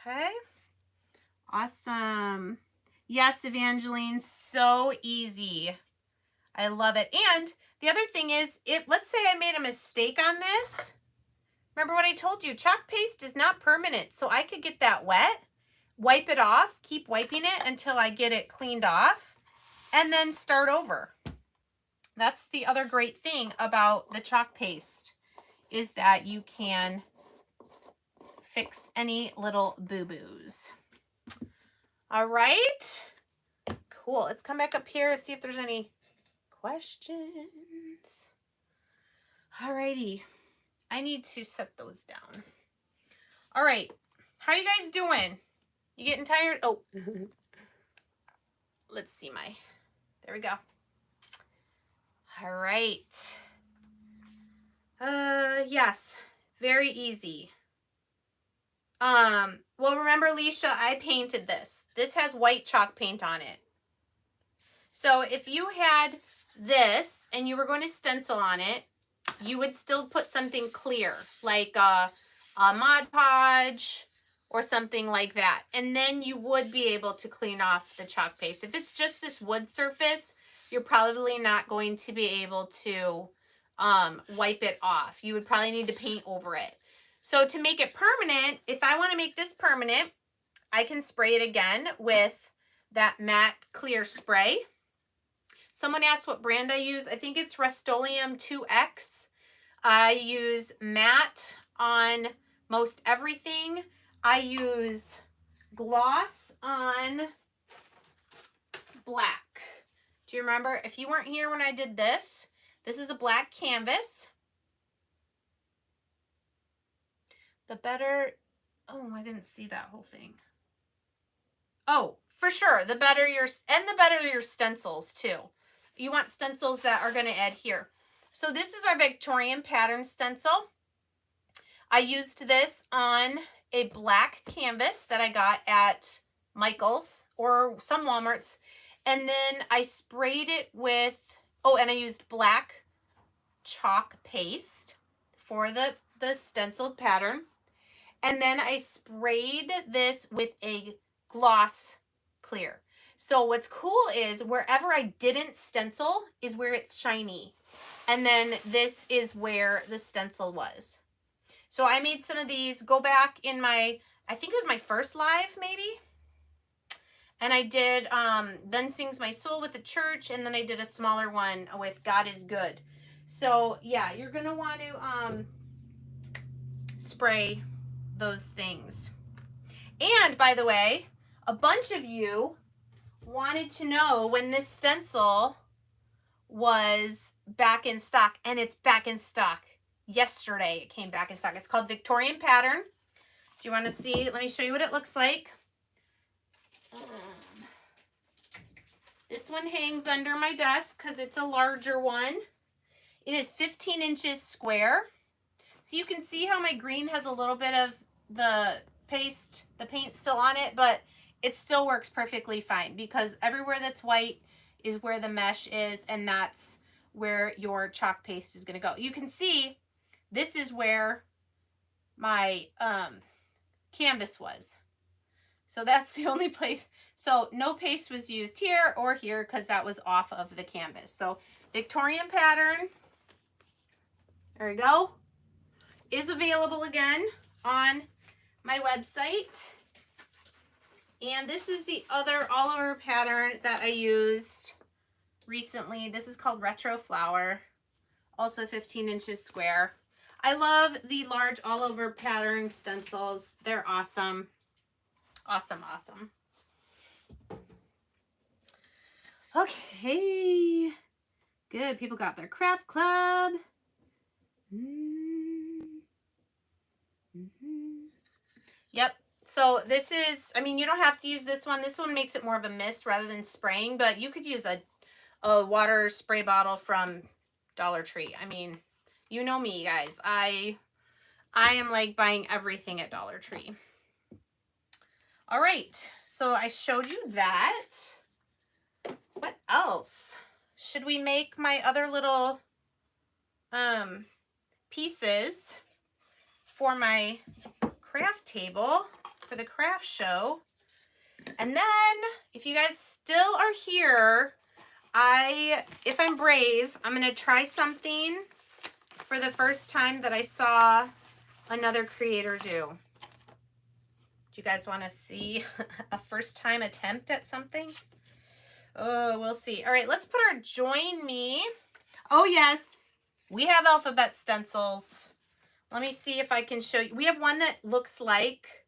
Okay. Awesome. Yes, Evangeline, so easy. I love it. And the other thing is, let's say I made a mistake on this. Remember what I told you, chalk paste is not permanent. So I could get that wet, wipe it off, keep wiping it until I get it cleaned off, and then start over. That's the other great thing about the chalk paste, is that you can fix any little boo-boos. All right. Cool. Let's come back up here and see if there's any questions. All righty. I need to set those down. All right. How are you guys doing? You getting tired? Oh. Let's see there we go. All right. Yes. Very easy. Well, remember, Alicia, I painted this. This has white chalk paint on it. So if you had this and you were going to stencil on it, you would still put something clear, like a Mod Podge or something like that. And then you would be able to clean off the chalk paste. If it's just this wood surface, you're probably not going to be able to wipe it off. You would probably need to paint over it. So to make it permanent, if I want to make this permanent, I can spray it again with that matte clear spray. Someone asked what brand I use. I think it's Rust-Oleum 2X. I use matte on most everything. I use gloss on black. Do you remember? If you weren't here when I did this, this is a black canvas. The better, oh, I didn't see that whole thing. Oh, for sure. The better your stencils too. You want stencils that are going to adhere. So this is our Victorian pattern stencil. I used this on a black canvas that I got at Michael's or some Walmarts. And then I sprayed it with, oh, and I used black chalk paste for the stenciled pattern. And then I sprayed this with a gloss clear. So what's cool is wherever I didn't stencil is where it's shiny. And then this is where the stencil was. So I made some of these. Go back in my, I think it was my first live maybe. And I did Then Sings My Soul with the church. And then I did a smaller one with God is Good. So yeah, you're going to want to spray those things. And by the way, a bunch of you wanted to know when this stencil was back in stock, and it's back in stock. Yesterday it came back in stock. It's called Victorian Pattern. Do you want to see? Let me show you what it looks like. This one hangs under my desk because it's a larger one. It is 15 inches square. So you can see how my green has a little bit of the paint still on it, but it still works perfectly fine because everywhere that's white is where the mesh is, and that's where your chalk paste is going to go. You can see this is where my canvas was. So that's the only place. So no paste was used here or here because that was off of the canvas. So Victorian Pattern, there we go, is available again on my website. And this is the other all-over pattern that I used recently. This is called Retro Flower, also 15 inches square. I love the large all-over pattern stencils. They're awesome. Awesome, awesome. Okay. Good. People got their craft club. Yep. So this is, I mean, you don't have to use this one. This one makes it more of a mist rather than spraying, but you could use a water spray bottle from Dollar Tree. I mean, you know me, guys. I am like buying everything at Dollar Tree. All right. So I showed you that. What else? Should we make my other little pieces for my craft table for the craft show? And then if you guys still are here, if I'm brave, I'm going to try something for the first time that I saw another creator do. Do you guys want to see a first time attempt at something? Oh, we'll see. All right, let's put our Join Me. Oh, yes, we have alphabet stencils. Let me see if I can show you. We have one that looks like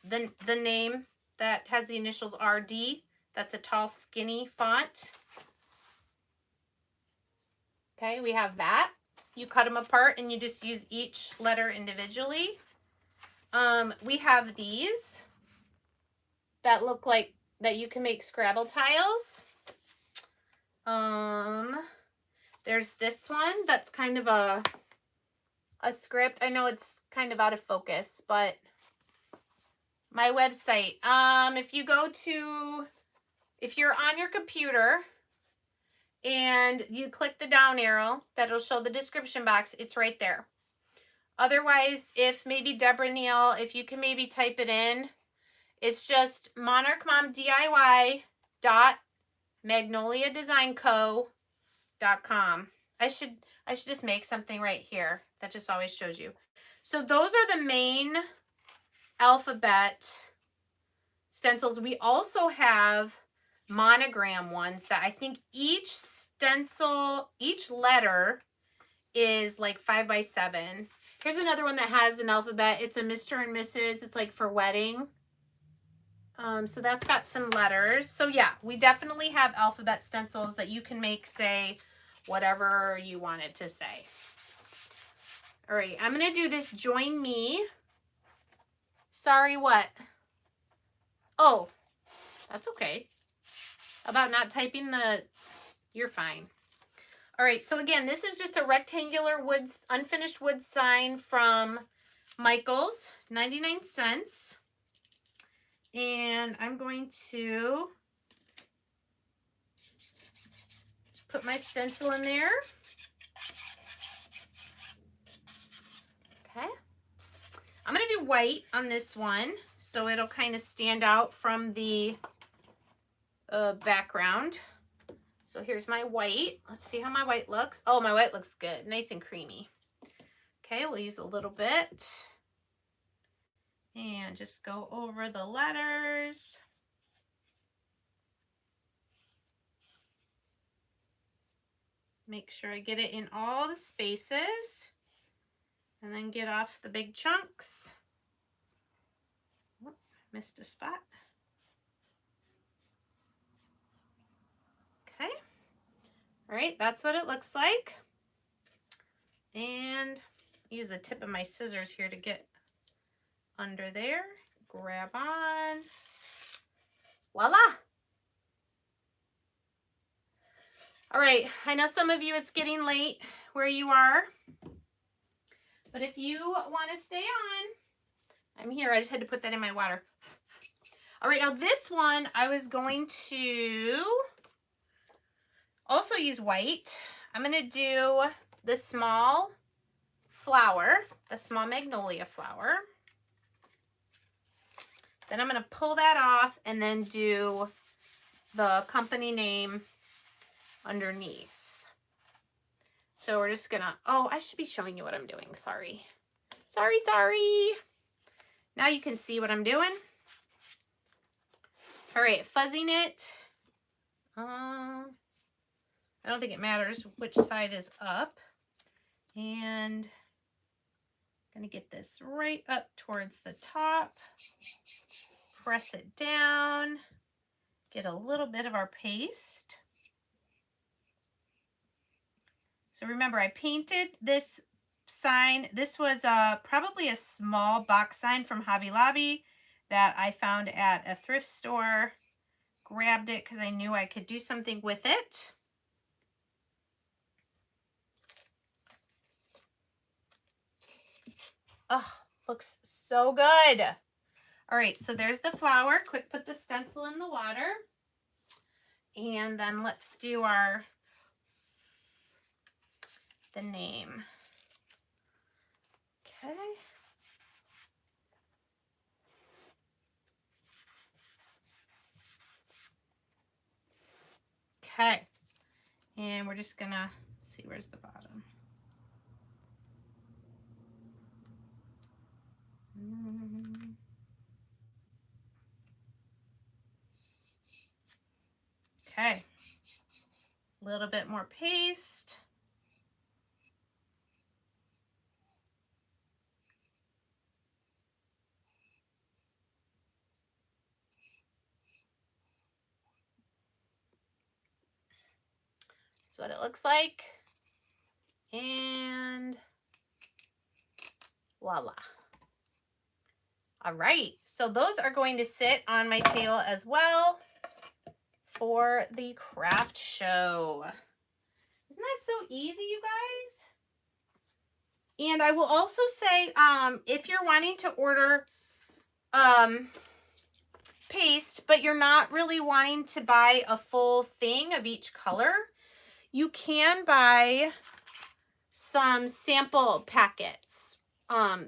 the name that has the initials RD. That's a tall, skinny font. Okay, we have that. You cut them apart and you just use each letter individually. We have these that look like that you can make Scrabble tiles. There's this one that's kind of a script. I know it's kind of out of focus, but my website, if you're on your computer and you click the down arrow, that'll show the description box. It's right there. Otherwise, if maybe Deborah Neal, if you can maybe type it in, it's just monarchmomdiy.magnoliadesignco.com. I should just make something right here that just always shows you. So those are the main alphabet stencils. We also have monogram ones that I think each stencil, each letter is like 5 by 7. Here's another one that has an alphabet. It's a Mr. and Mrs. It's like for wedding. So that's got some letters. So yeah, we definitely have alphabet stencils that you can make say whatever you want it to say. All right, I'm going to do this Join Me. Sorry, what? Oh, that's okay. About not typing you're fine. All right, so again, this is just a rectangular wood, unfinished wood sign from Michael's, 99 cents. And I'm going to just put my stencil in there. Okay. I'm going to do white on this one, so it'll kind of stand out from the background. So here's my white. Let's see how my white looks. Oh, my white looks good. Nice and creamy. Okay, we'll use a little bit. And just go over the letters. Make sure I get it in all the spaces. And then get off the big chunks. Oh, missed a spot. Okay. All right, that's what it looks like. And use the tip of my scissors here to get under there. Grab on. Voila! All right, I know some of you it's getting late where you are. But if you want to stay on, I'm here. I just had to put that in my water. All right, now this one I was going to also use white. I'm going to do the small flower, the small magnolia flower. Then I'm going to pull that off and then do the company name underneath. So we're just gonna, oh, I should be showing you what I'm doing. Sorry. Sorry. Now you can see what I'm doing. All right, fuzzing it. I don't think it matters which side is up. And I'm gonna get this right up towards the top. Press it down. Get a little bit of our paste. So remember, I painted this sign. This was probably a small box sign from Hobby Lobby that I found at a thrift store. Grabbed it because I knew I could do something with it. Oh, looks so good. All right, so there's the flower. Quick, put the stencil in the water. And then let's do the name. Okay. Okay. And we're just gonna see where's the bottom. Okay. A little bit more paste. That's what it looks like. And voila. All right, so those are going to sit on my table as well for the craft show. Isn't that so easy, you guys? And I will also say, if you're wanting to order paste, but you're not really wanting to buy a full thing of each color, you can buy some sample packets.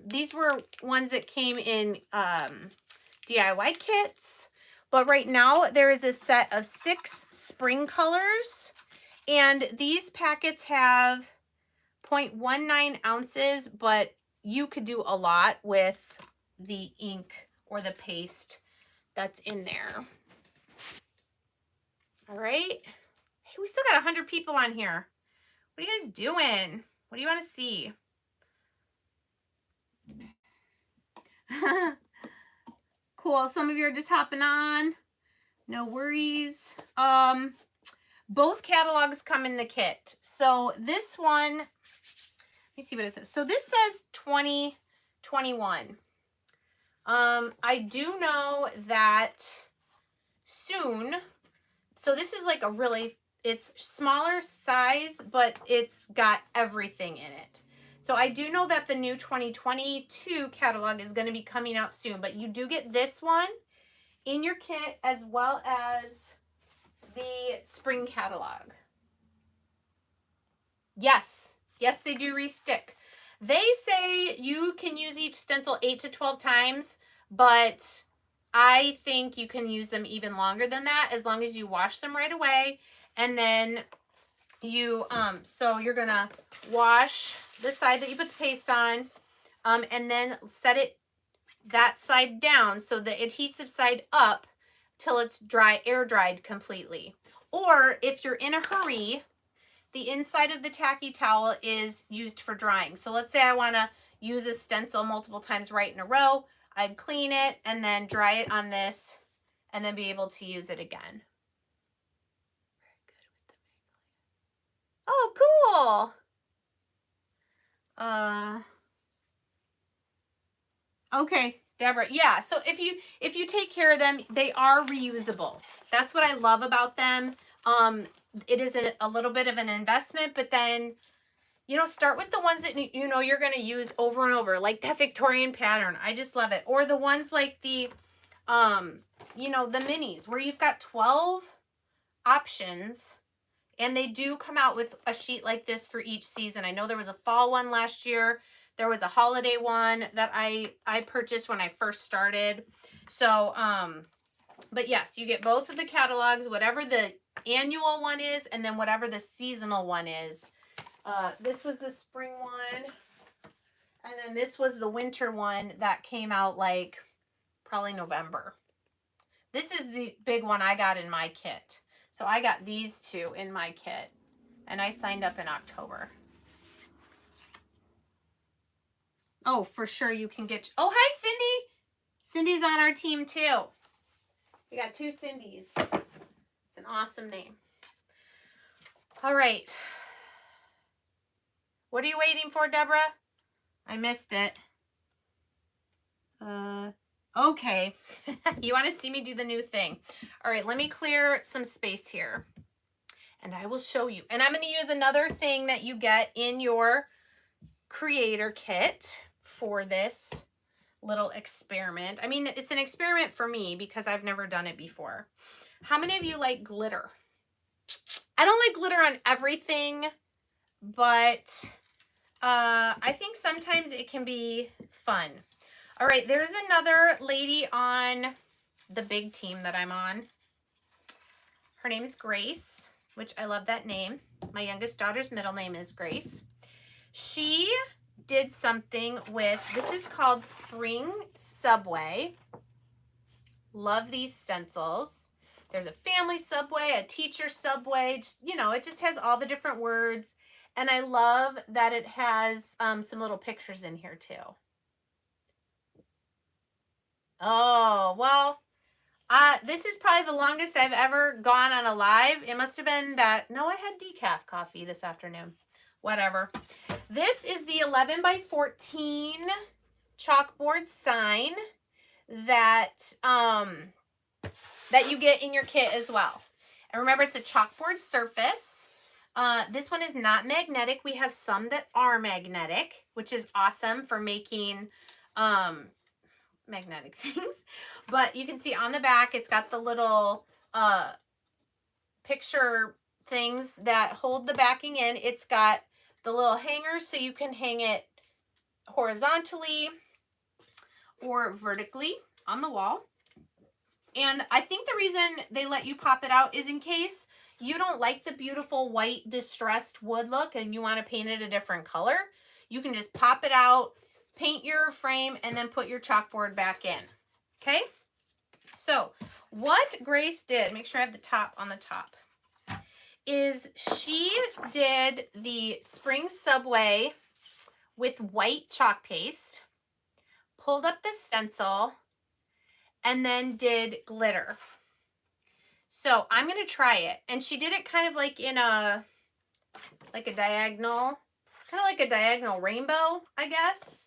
These were ones that came in DIY kits, but right now there is a set of 6 spring colors, and these packets have 0.19 ounces, but you could do a lot with the ink or the paste that's in there. All right. Hey, we still got 100 people on here. What are you guys doing? What do you want to see? Cool. Some of you are just hopping on. No worries. Both catalogs come in the kit. So this one, let me see what it says. So this says 2021. I do know that soon, so this is like a really it's smaller size, but it's got everything in it. So I do know that the new 2022 catalog is going to be coming out soon, but you do get this one in your kit as well as the spring catalog. Yes, they do re-stick. They say you can use each stencil 8 to 12 times, but I think you can use them even longer than that as long as you wash them right away. And then you, so you're gonna wash the side that you put the paste on, and then set it that side down, so the adhesive side up till it's dry, air dried completely. Or if you're in a hurry, the inside of the tacky towel is used for drying. So let's say I want to use a stencil multiple times right in a row. I'd clean it and then dry it on this and then be able to use it again. Very good with the Magnolia. Oh, cool. Okay, Deborah. Yeah, so if you take care of them, they are reusable. That's what I love about them. It is a little bit of an investment, but then, you know, start with the ones that you know you're going to use over and over, like that Victorian pattern. I just love it. Or the ones like the, you know, the minis where you've got 12 options, and they do come out with a sheet like this for each season. I know there was a fall one last year. There was a holiday one that I purchased when I first started. So, but yes, you get both of the catalogs, whatever the annual one is, and then whatever the seasonal one is. This was the spring one, and then this was the winter one that came out like probably November. This is the big one I got in my kit. So I got these two in my kit, and I signed up in October. Oh, for sure you can get... Oh, hi, Cindy! Cindy's on our team, too. We got 2 Cindys. It's an awesome name. All right. What are you waiting for, Deborah? I missed it. Okay. You want to see me do the new thing. All right, let me clear some space here, and I will show you. And I'm going to use another thing that you get in your creator kit for this little experiment. I mean, it's an experiment for me because I've never done it before. How many of you like glitter? I don't like glitter on everything, but I think sometimes it can be fun. All right, there's another lady on the big team that I'm on. Her name is Grace, which I love that name. My youngest daughter's middle name is Grace. She did something with, this is called Spring Subway. Love these stencils. There's a family subway, a teacher subway. You know, it just has all the different words. And I love that it has some little pictures in here too. Oh, well, this is probably the longest I've ever gone on a live. It must have been that, no, I had decaf coffee this afternoon. Whatever. This is the 11 by 14 chalkboard sign that, that you get in your kit as well. And remember, it's a chalkboard surface. This one is not magnetic. We have some that are magnetic, which is awesome for making magnetic things. But you can see on the back, it's got the little picture things that hold the backing in. It's got the little hangers so you can hang it horizontally or vertically on the wall. And I think the reason they let you pop it out is in case you don't like the beautiful white distressed wood look and you want to paint it a different color. You can just pop it out, paint your frame, and then put your chalkboard back in. Okay? So what Grace did, make sure I have the top on the top, is she did the Spring Subway with white chalk paste, pulled up the stencil, and then did glitter. So I'm going to try it. And she did it kind of like in a, like a diagonal, kind of like a diagonal rainbow, I guess.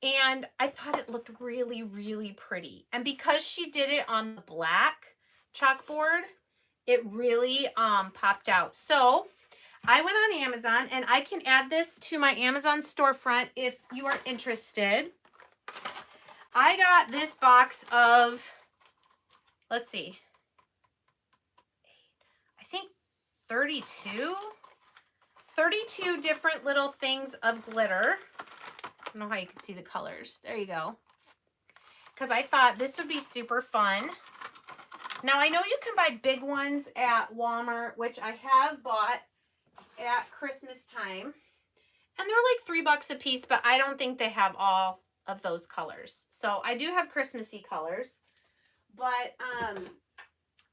And I thought it looked really, really pretty. And because she did it on the black chalkboard, it really popped out. So I went on Amazon, and I can add this to my Amazon storefront if you are interested. I got this box of, let's see, I think 32 different little things of glitter. I don't know how you can see the colors. There you go. Because I thought this would be super fun. Now, I know you can buy big ones at Walmart, which I have bought at Christmas time. And they're like $3 a piece, but I don't think they have all of those colors. So I do have Christmassy colors. But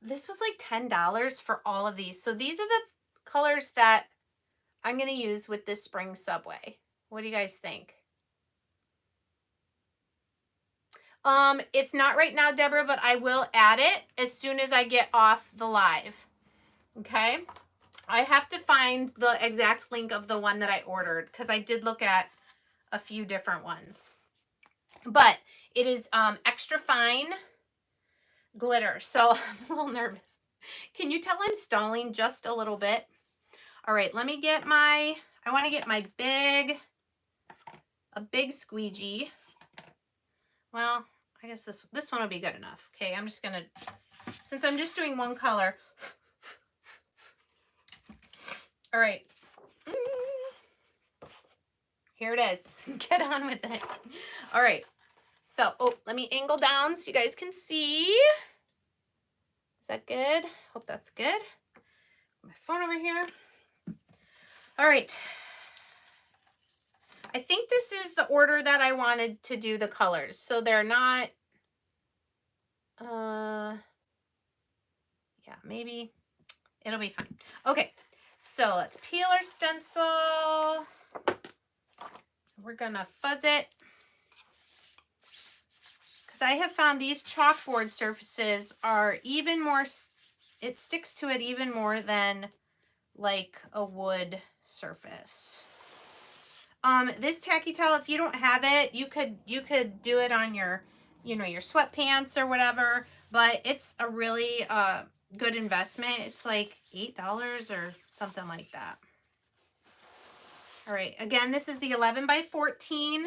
this was like $10 for all of these. So these are the colors that I'm going to use with this spring subway. What do you guys think? It's not right now, Deborah, but I will add it as soon as I get off the live. Okay? I have to find the exact link of the one that I ordered because I did look at a few different ones. But it is extra fine glitter. So I'm a little nervous. Can you tell I'm stalling just a little bit? All right, let me get I want to get my a big squeegee. Well, I guess this one will be good enough. Okay, I'm just going to, since I'm just doing one color. All right. Here it is. Get on with it. All right. So, let me angle down so you guys can see. Is that good? Hope that's good. My phone over here. All right. I think this is the order that I wanted to do the colors. So they're not, yeah, maybe it'll be fine. Okay, so let's peel our stencil. We're gonna fuzz it. Because I have found these chalkboard surfaces are even more, it sticks to it even more than like a wood surface. This tacky towel, if you don't have it, you could do it on your, your sweatpants or whatever, but it's a really good investment. It's like $8 or something like that. All right, again, this is the 11 by 14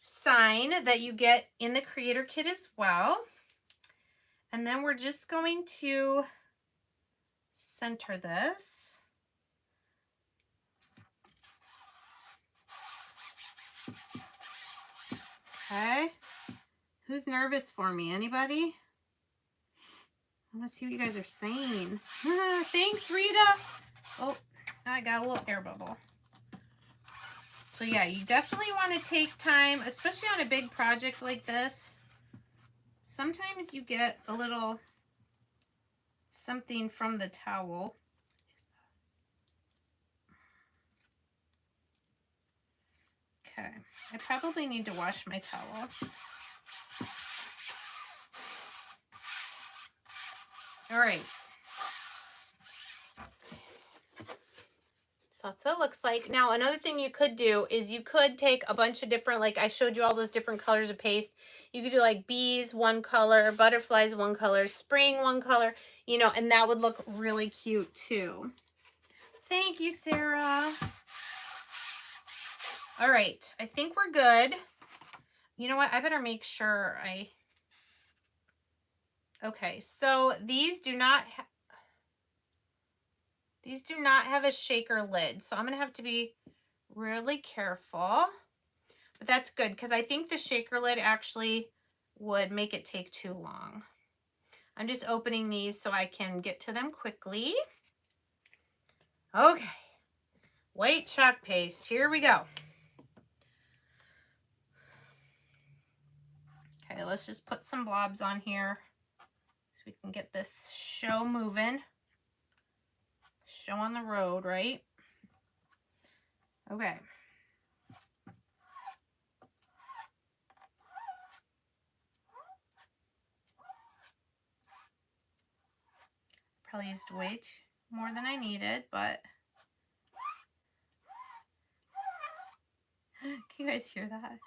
sign that you get in the creator kit as well. And then we're just going to center this. Okay. Who's nervous for me? Anybody? I want to see what you guys are saying. Thanks, Rita. Oh, I got a little air bubble. So yeah, you definitely want to take time, especially on a big project like this. Sometimes you get a little something from the towel. Okay, I probably need to wash my towel. All right. So that's what it looks like. Now, another thing you could do is you could take a bunch of different, like I showed you all those different colors of paste. You could do like bees, one color, butterflies, one color, spring, one color, and that would look really cute too. Thank you, Sarah. All right, I think we're good. You know what? I better make sure okay, so these do not have a shaker lid, so I'm going to have to be really careful. But that's good because I think the shaker lid actually would make it take too long. I'm just opening these so I can get to them quickly. Okay, white chalk paste, here we go. Okay, let's just put some blobs on here so we can get this show moving. Show on the road, right? Okay. Probably used way more than I needed, but can you guys hear that?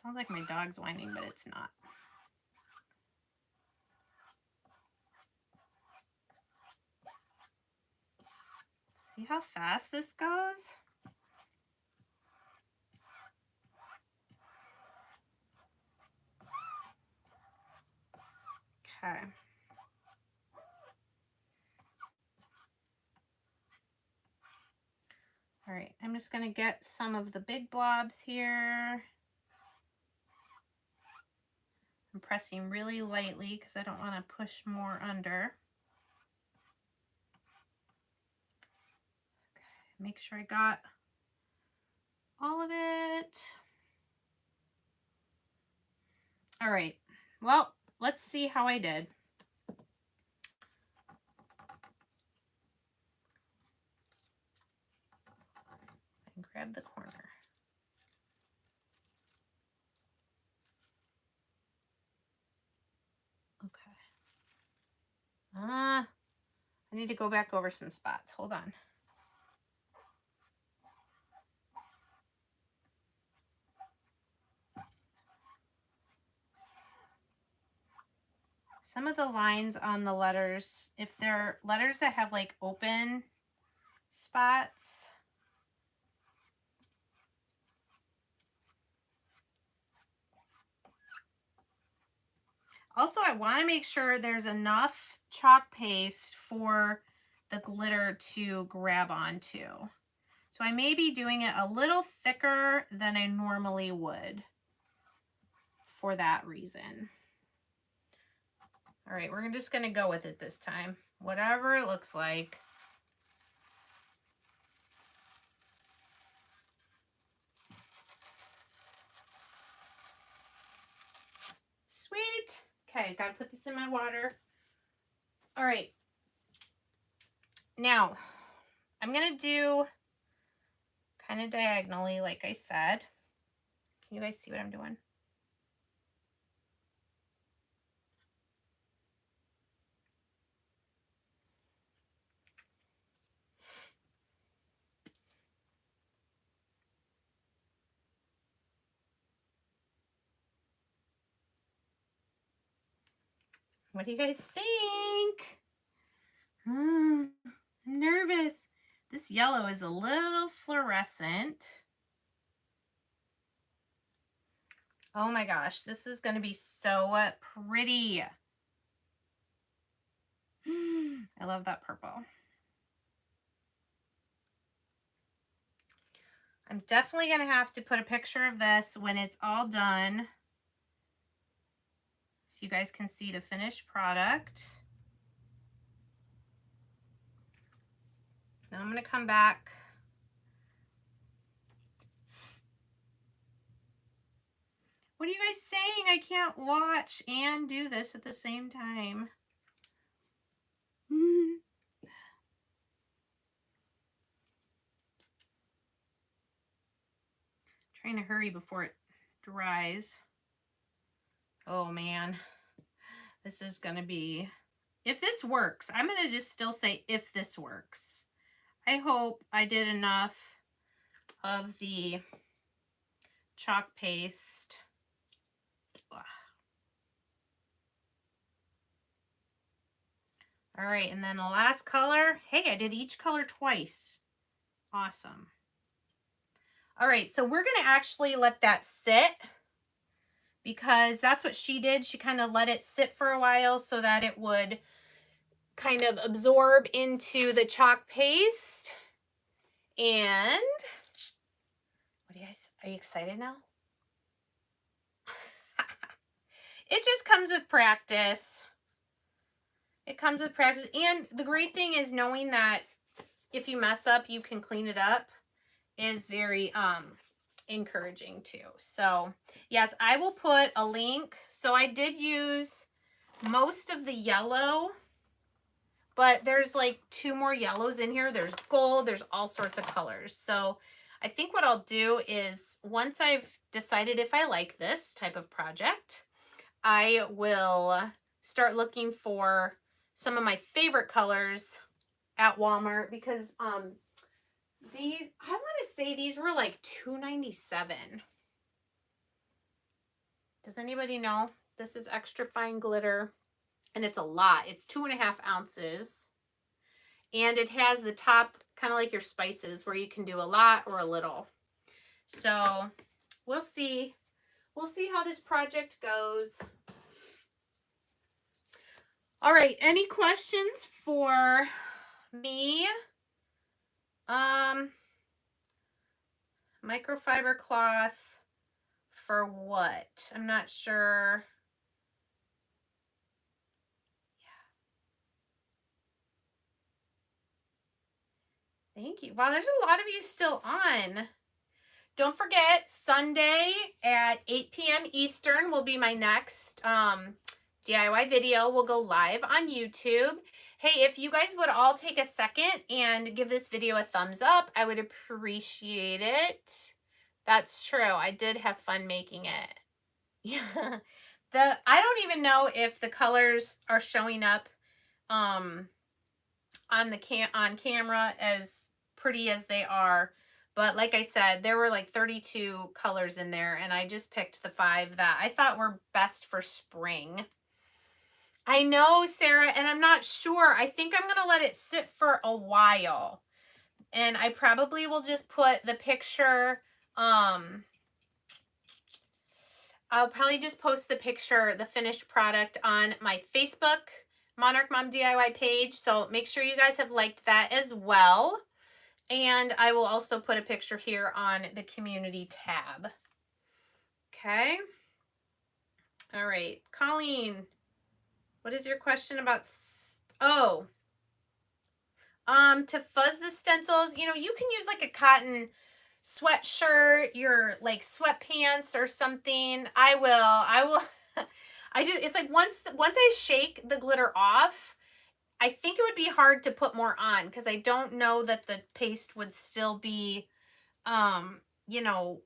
Sounds like my dog's whining, but it's not. how fast this goes? Okay. All right, I'm just going to get some of the big blobs here. I'm pressing really lightly because I don't want to push more under. Okay, make sure I got all of it. All right, well, let's see how I did. And grab the corner. Okay. I need to go back over some spots. Hold on. Some of the lines on the letters, if they're letters that have like open spots, also I want to make sure there's enough chalk paste for the glitter to grab onto. So I may be doing it a little thicker than I normally would for that reason. All right, we're just going to go with it this time. Whatever it looks like. Sweet. Okay, gotta put this in my water. All right. Now, I'm going to do kind of diagonally, like I said. Can you guys see what I'm doing? What do you guys think? I'm nervous. This yellow is a little fluorescent. Oh my gosh, this is going to be so pretty. I love that purple. I'm definitely going to have to put a picture of this when it's all done, so you guys can see the finished product. Now I'm going to come back. What are you guys saying? I can't watch and do this at the same time. Trying to hurry before it dries. Oh man, this is gonna be, if this works, I'm gonna just still say if this works. I hope I did enough of the chalk paste. Ugh. All right, and then the last color. Hey, I did each color twice. Awesome. All right, so we're gonna actually let that sit, because that's what she did. She kind of let it sit for a while so that it would kind of absorb into the chalk paste. And what do you guys, are you excited now? It just comes with practice. It comes with practice. And the great thing is knowing that if you mess up, you can clean it up is very encouraging too. So yes, I will put a link. So I did use most of the yellow, but there's like 2 more yellows in here. There's gold, there's all sorts of colors. So I think what I'll do is, once I've decided if I like this type of project, I will start looking for some of my favorite colors at Walmart, because these, I want to say these were like $2.97. Does anybody know? This is extra fine glitter, and it's a lot. It's 2.5 ounces, and it has the top kind of like your spices where you can do a lot or a little. So we'll see. We'll see how this project goes. All right, any questions for me? Microfiber cloth for what? I'm not sure. Yeah. Thank you. Wow, there's a lot of you still on. Don't forget, Sunday at 8 p.m. Eastern will be my next DIY video. Will go live on YouTube. Hey, if you guys would all take a second and give this video a thumbs up, I would appreciate it. That's true. I did have fun making it. Yeah. I don't even know if the colors are showing up on camera as pretty as they are. But like I said, there were like 32 colors in there, and I just picked the 5 that I thought were best for spring. I know, Sarah, and I'm not sure. I think I'm going to let it sit for a while. And I probably will just put the picture, I'll probably just post the picture, the finished product on my Facebook Monarch Mom DIY page. So make sure you guys have liked that as well. And I will also put a picture here on the community tab. Okay. All right. Colleen, what is your question about? To fuzz the stencils, you know, you can use like a cotton sweatshirt, your like sweatpants or something. I will. It's like once I shake the glitter off, I think it would be hard to put more on because I don't know that the paste would still be, you know,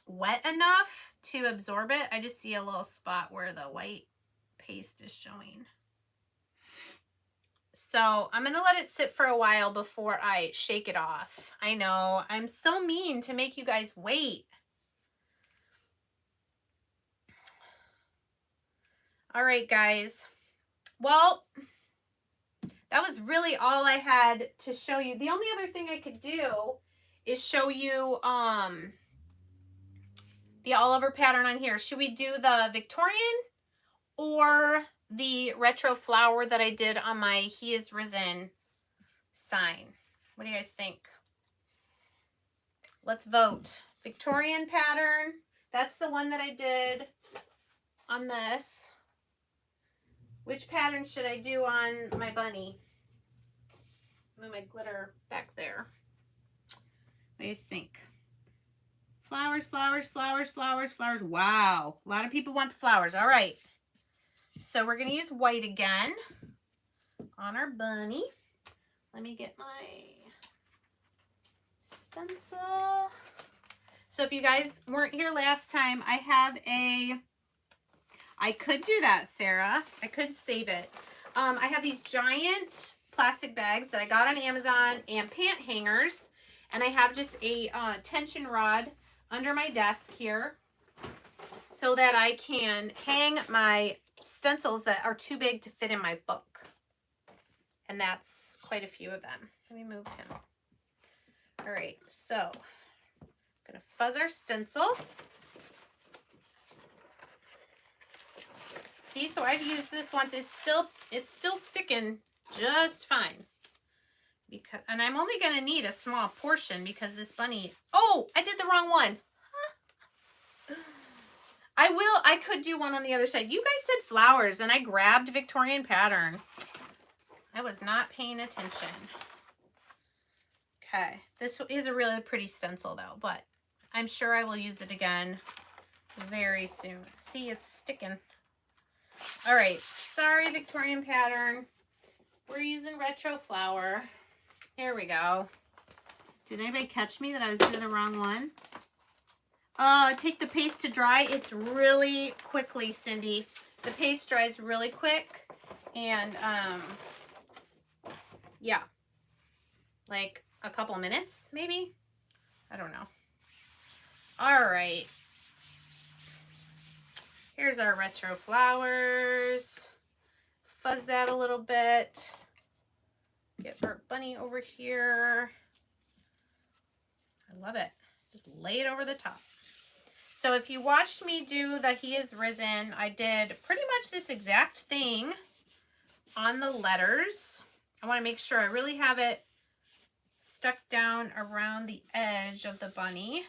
wet enough to absorb it. I just see a little spot where the white paste is showing. So I'm going to let it sit for a while before I shake it off. I know, I'm so mean to make you guys wait. All right, guys. Well, that was really all I had to show you. The only other thing I could do is show you the all over pattern on here. Should we do the Victorian or the retro flower that I did on my He Is Risen sign? What do you guys think? Let's vote. Victorian pattern. That's the one that I did on this. Which pattern should I do on my bunny? Move my glitter back there. What do you guys think? Flowers, flowers, flowers, flowers, flowers. Wow. A lot of people want the flowers. All right. So we're going to use white again on our bunny. Let me get my stencil. So if you guys weren't here last time, I could do that, Sarah. I could save it. I have these giant plastic bags that I got on Amazon and pant hangers. And I have just a tension rod under my desk here so that I can hang my stencils that are too big to fit in my book. And that's quite a few of them. Let me move him. All right, so I'm going to fuzz our stencil. See, so I've used this once. It's still sticking just fine. And I'm only going to need a small portion because this bunny... Oh, I did the wrong one. I could do one on the other side. You guys said flowers, and I grabbed Victorian pattern. I was not paying attention. Okay. This is a really pretty stencil, though, but I'm sure I will use it again very soon. See, it's sticking. All right. Sorry, Victorian pattern. We're using retro flower. Here we go. Did anybody catch me that I was doing the wrong one? Take the paste to dry. It's really quickly, Cindy. The paste dries really quick. And, yeah. Like a couple minutes, maybe? I don't know. All right. Here's our retro flowers. Fuzz that a little bit. Get our bunny over here. I love it. Just lay it over the top. So if you watched me do the He Is Risen, I did pretty much this exact thing on the letters. I want to make sure I really have it stuck down around the edge of the bunny.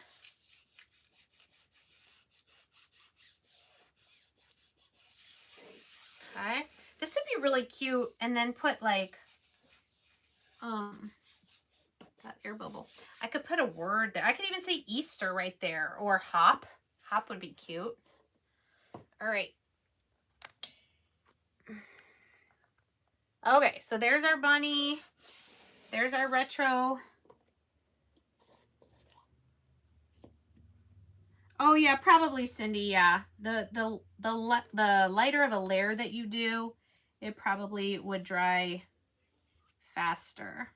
Okay. This would be really cute, and then put like, that air bubble. I could put a word there. I could even say Easter right there, or hop. Hop would be cute. All right. Okay, so there's our bunny. There's our retro. Oh yeah, probably Cindy. Yeah, the lighter of a layer that you do, it probably would dry faster.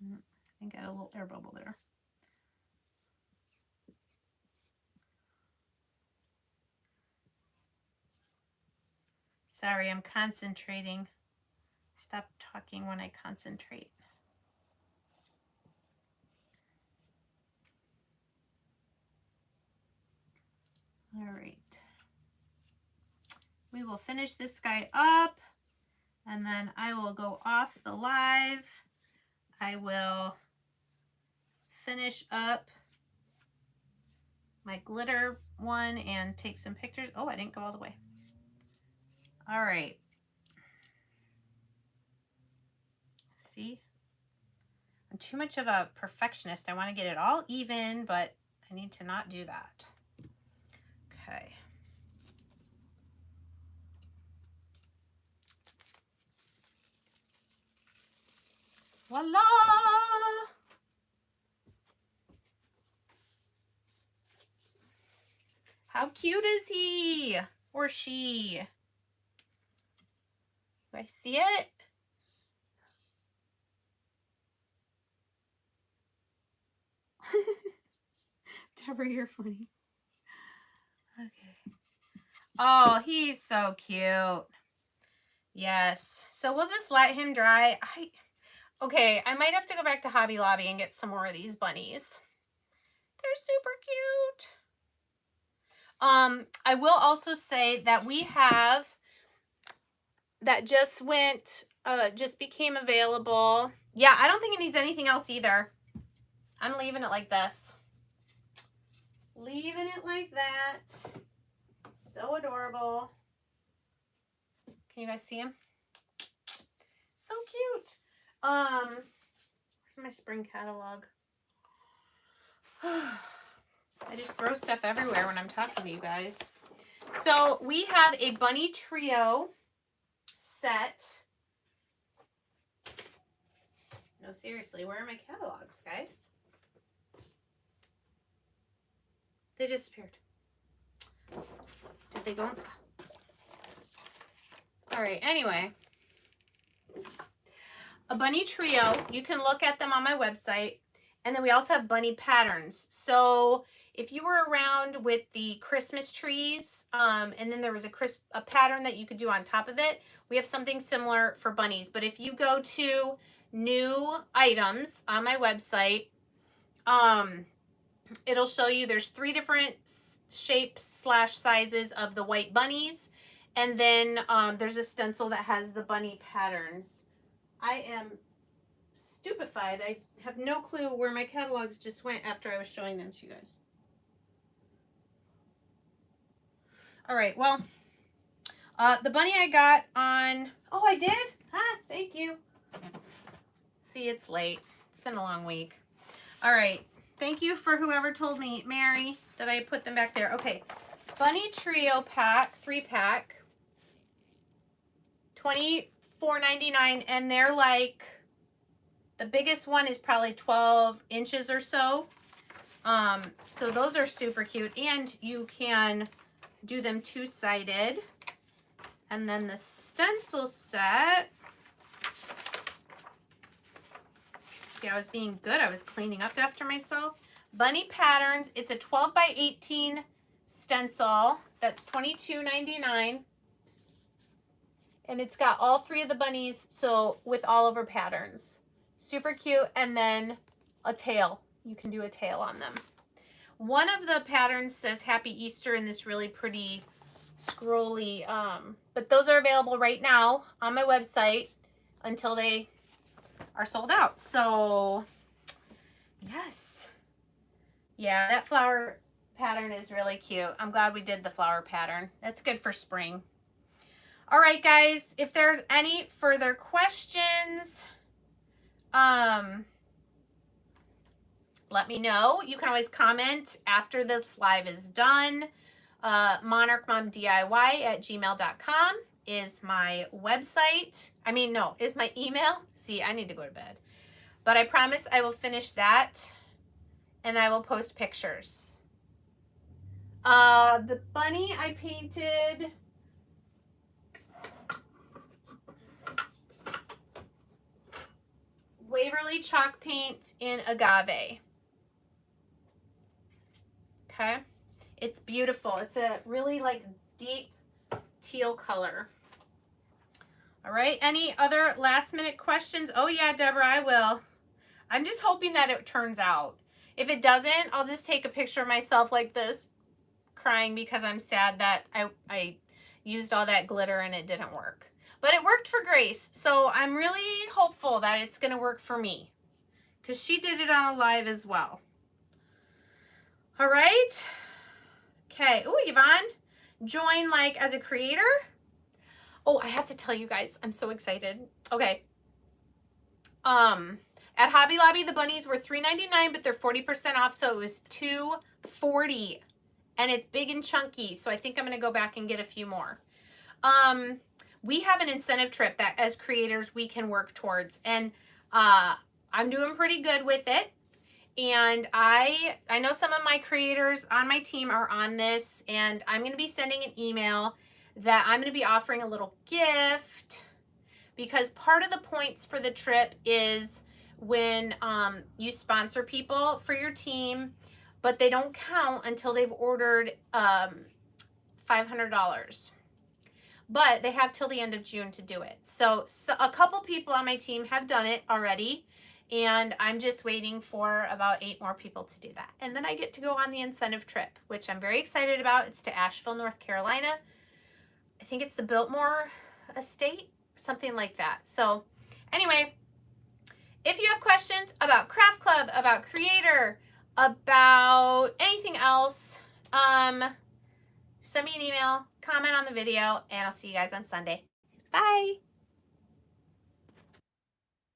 I think I got a little air bubble there. Sorry, I'm concentrating. Stop talking when I concentrate. All right. We will finish this guy up, and then I will go off the live. I will finish up my glitter one and take some pictures. Oh, I didn't go all the way. All right. See? I'm too much of a perfectionist. I want to get it all even, but I need to not do that. Okay. Voila! How cute is he? Or she? Do I see it? Deborah, you're funny. Okay. Oh, he's so cute. Yes. So we'll just let him dry. Okay, I might have to go back to Hobby Lobby and get some more of these bunnies. They're super cute. I will also say that we have that just became available. Yeah, I don't think it needs anything else either. I'm leaving it like this. Leaving it like that. So adorable. Can you guys see him? So cute. Where's my spring catalog? I just throw stuff everywhere when I'm talking to you guys. So we have a bunny trio set. No, seriously, where are my catalogs, guys? They disappeared. Did they go? All right, anyway. A bunny trio. You can look at them on my website. And then we also have bunny patterns. So if you were around with the Christmas trees, and then there was a pattern that you could do on top of it, we have something similar for bunnies. But if you go to new items on my website, it'll show you there's 3 different shapes / sizes of the white bunnies. And then there's a stencil that has the bunny patterns. I am stupefied. I have no clue where my catalogs just went after I was showing them to you guys. All right, well, the bunny I got on... Oh, I did? Ah, thank you. See, it's late. It's been a long week. All right. Thank you for whoever told me, Mary, that I put them back there. Okay. Bunny Trio pack, 3-pack. $24.99, and they're like... The biggest one is probably 12 inches or so. So those are super cute. And you can do them 2-sided. And then the stencil set. See, I was being good. I was cleaning up after myself. Bunny patterns. It's a 12 by 18 stencil that's $22.99. And it's got all 3 of the bunnies, so with all over patterns. Super cute. And then a tail. You can do a tail on them. One of the patterns says Happy Easter in this really pretty scrolly, but those are available right now on my website until they are sold out. So, yes. Yeah, that flower pattern is really cute. I'm glad we did the flower pattern. That's good for spring. All right, guys, if there's any further questions, let me know. You can always comment after this live is done. monarchmomdiy@gmail.com is my website. Is my email. See, I need to go to bed. But I promise I will finish that and I will post pictures. The bunny I painted Waverly chalk paint in agave. Okay. It's beautiful. It's a really like deep teal color. All right. Any other last minute questions? Oh yeah, Deborah, I will. I'm just hoping that it turns out. If it doesn't, I'll just take a picture of myself like this, crying because I'm sad that I used all that glitter and it didn't work. But it worked for Grace, so I'm really hopeful that it's going to work for me because she did it on a live as well. All right. Okay. Oh, Yvonne, join like as a creator. Oh, I have to tell you guys, I'm so excited. Okay. At Hobby Lobby, the bunnies were $3.99, but they're 40% off, so it was $2.40. And it's big and chunky, so I think I'm going to go back and get a few more. We have an incentive trip that as creators we can work towards, and I'm doing pretty good with it. And I know some of my creators on my team are on this, and I'm going to be sending an email that I'm going to be offering a little gift, because part of the points for the trip is when you sponsor people for your team, but they don't count until they've ordered $500. But they have till the end of June to do it. So a couple people on my team have done it already, and I'm just waiting for about 8 more people to do that. And then I get to go on the incentive trip, which I'm very excited about. It's to Asheville, North Carolina. I think it's the Biltmore Estate, something like that. So anyway, if you have questions about Craft Club, about Creator, about anything else, send me an email, comment on the video, and I'll see you guys on Sunday. Bye.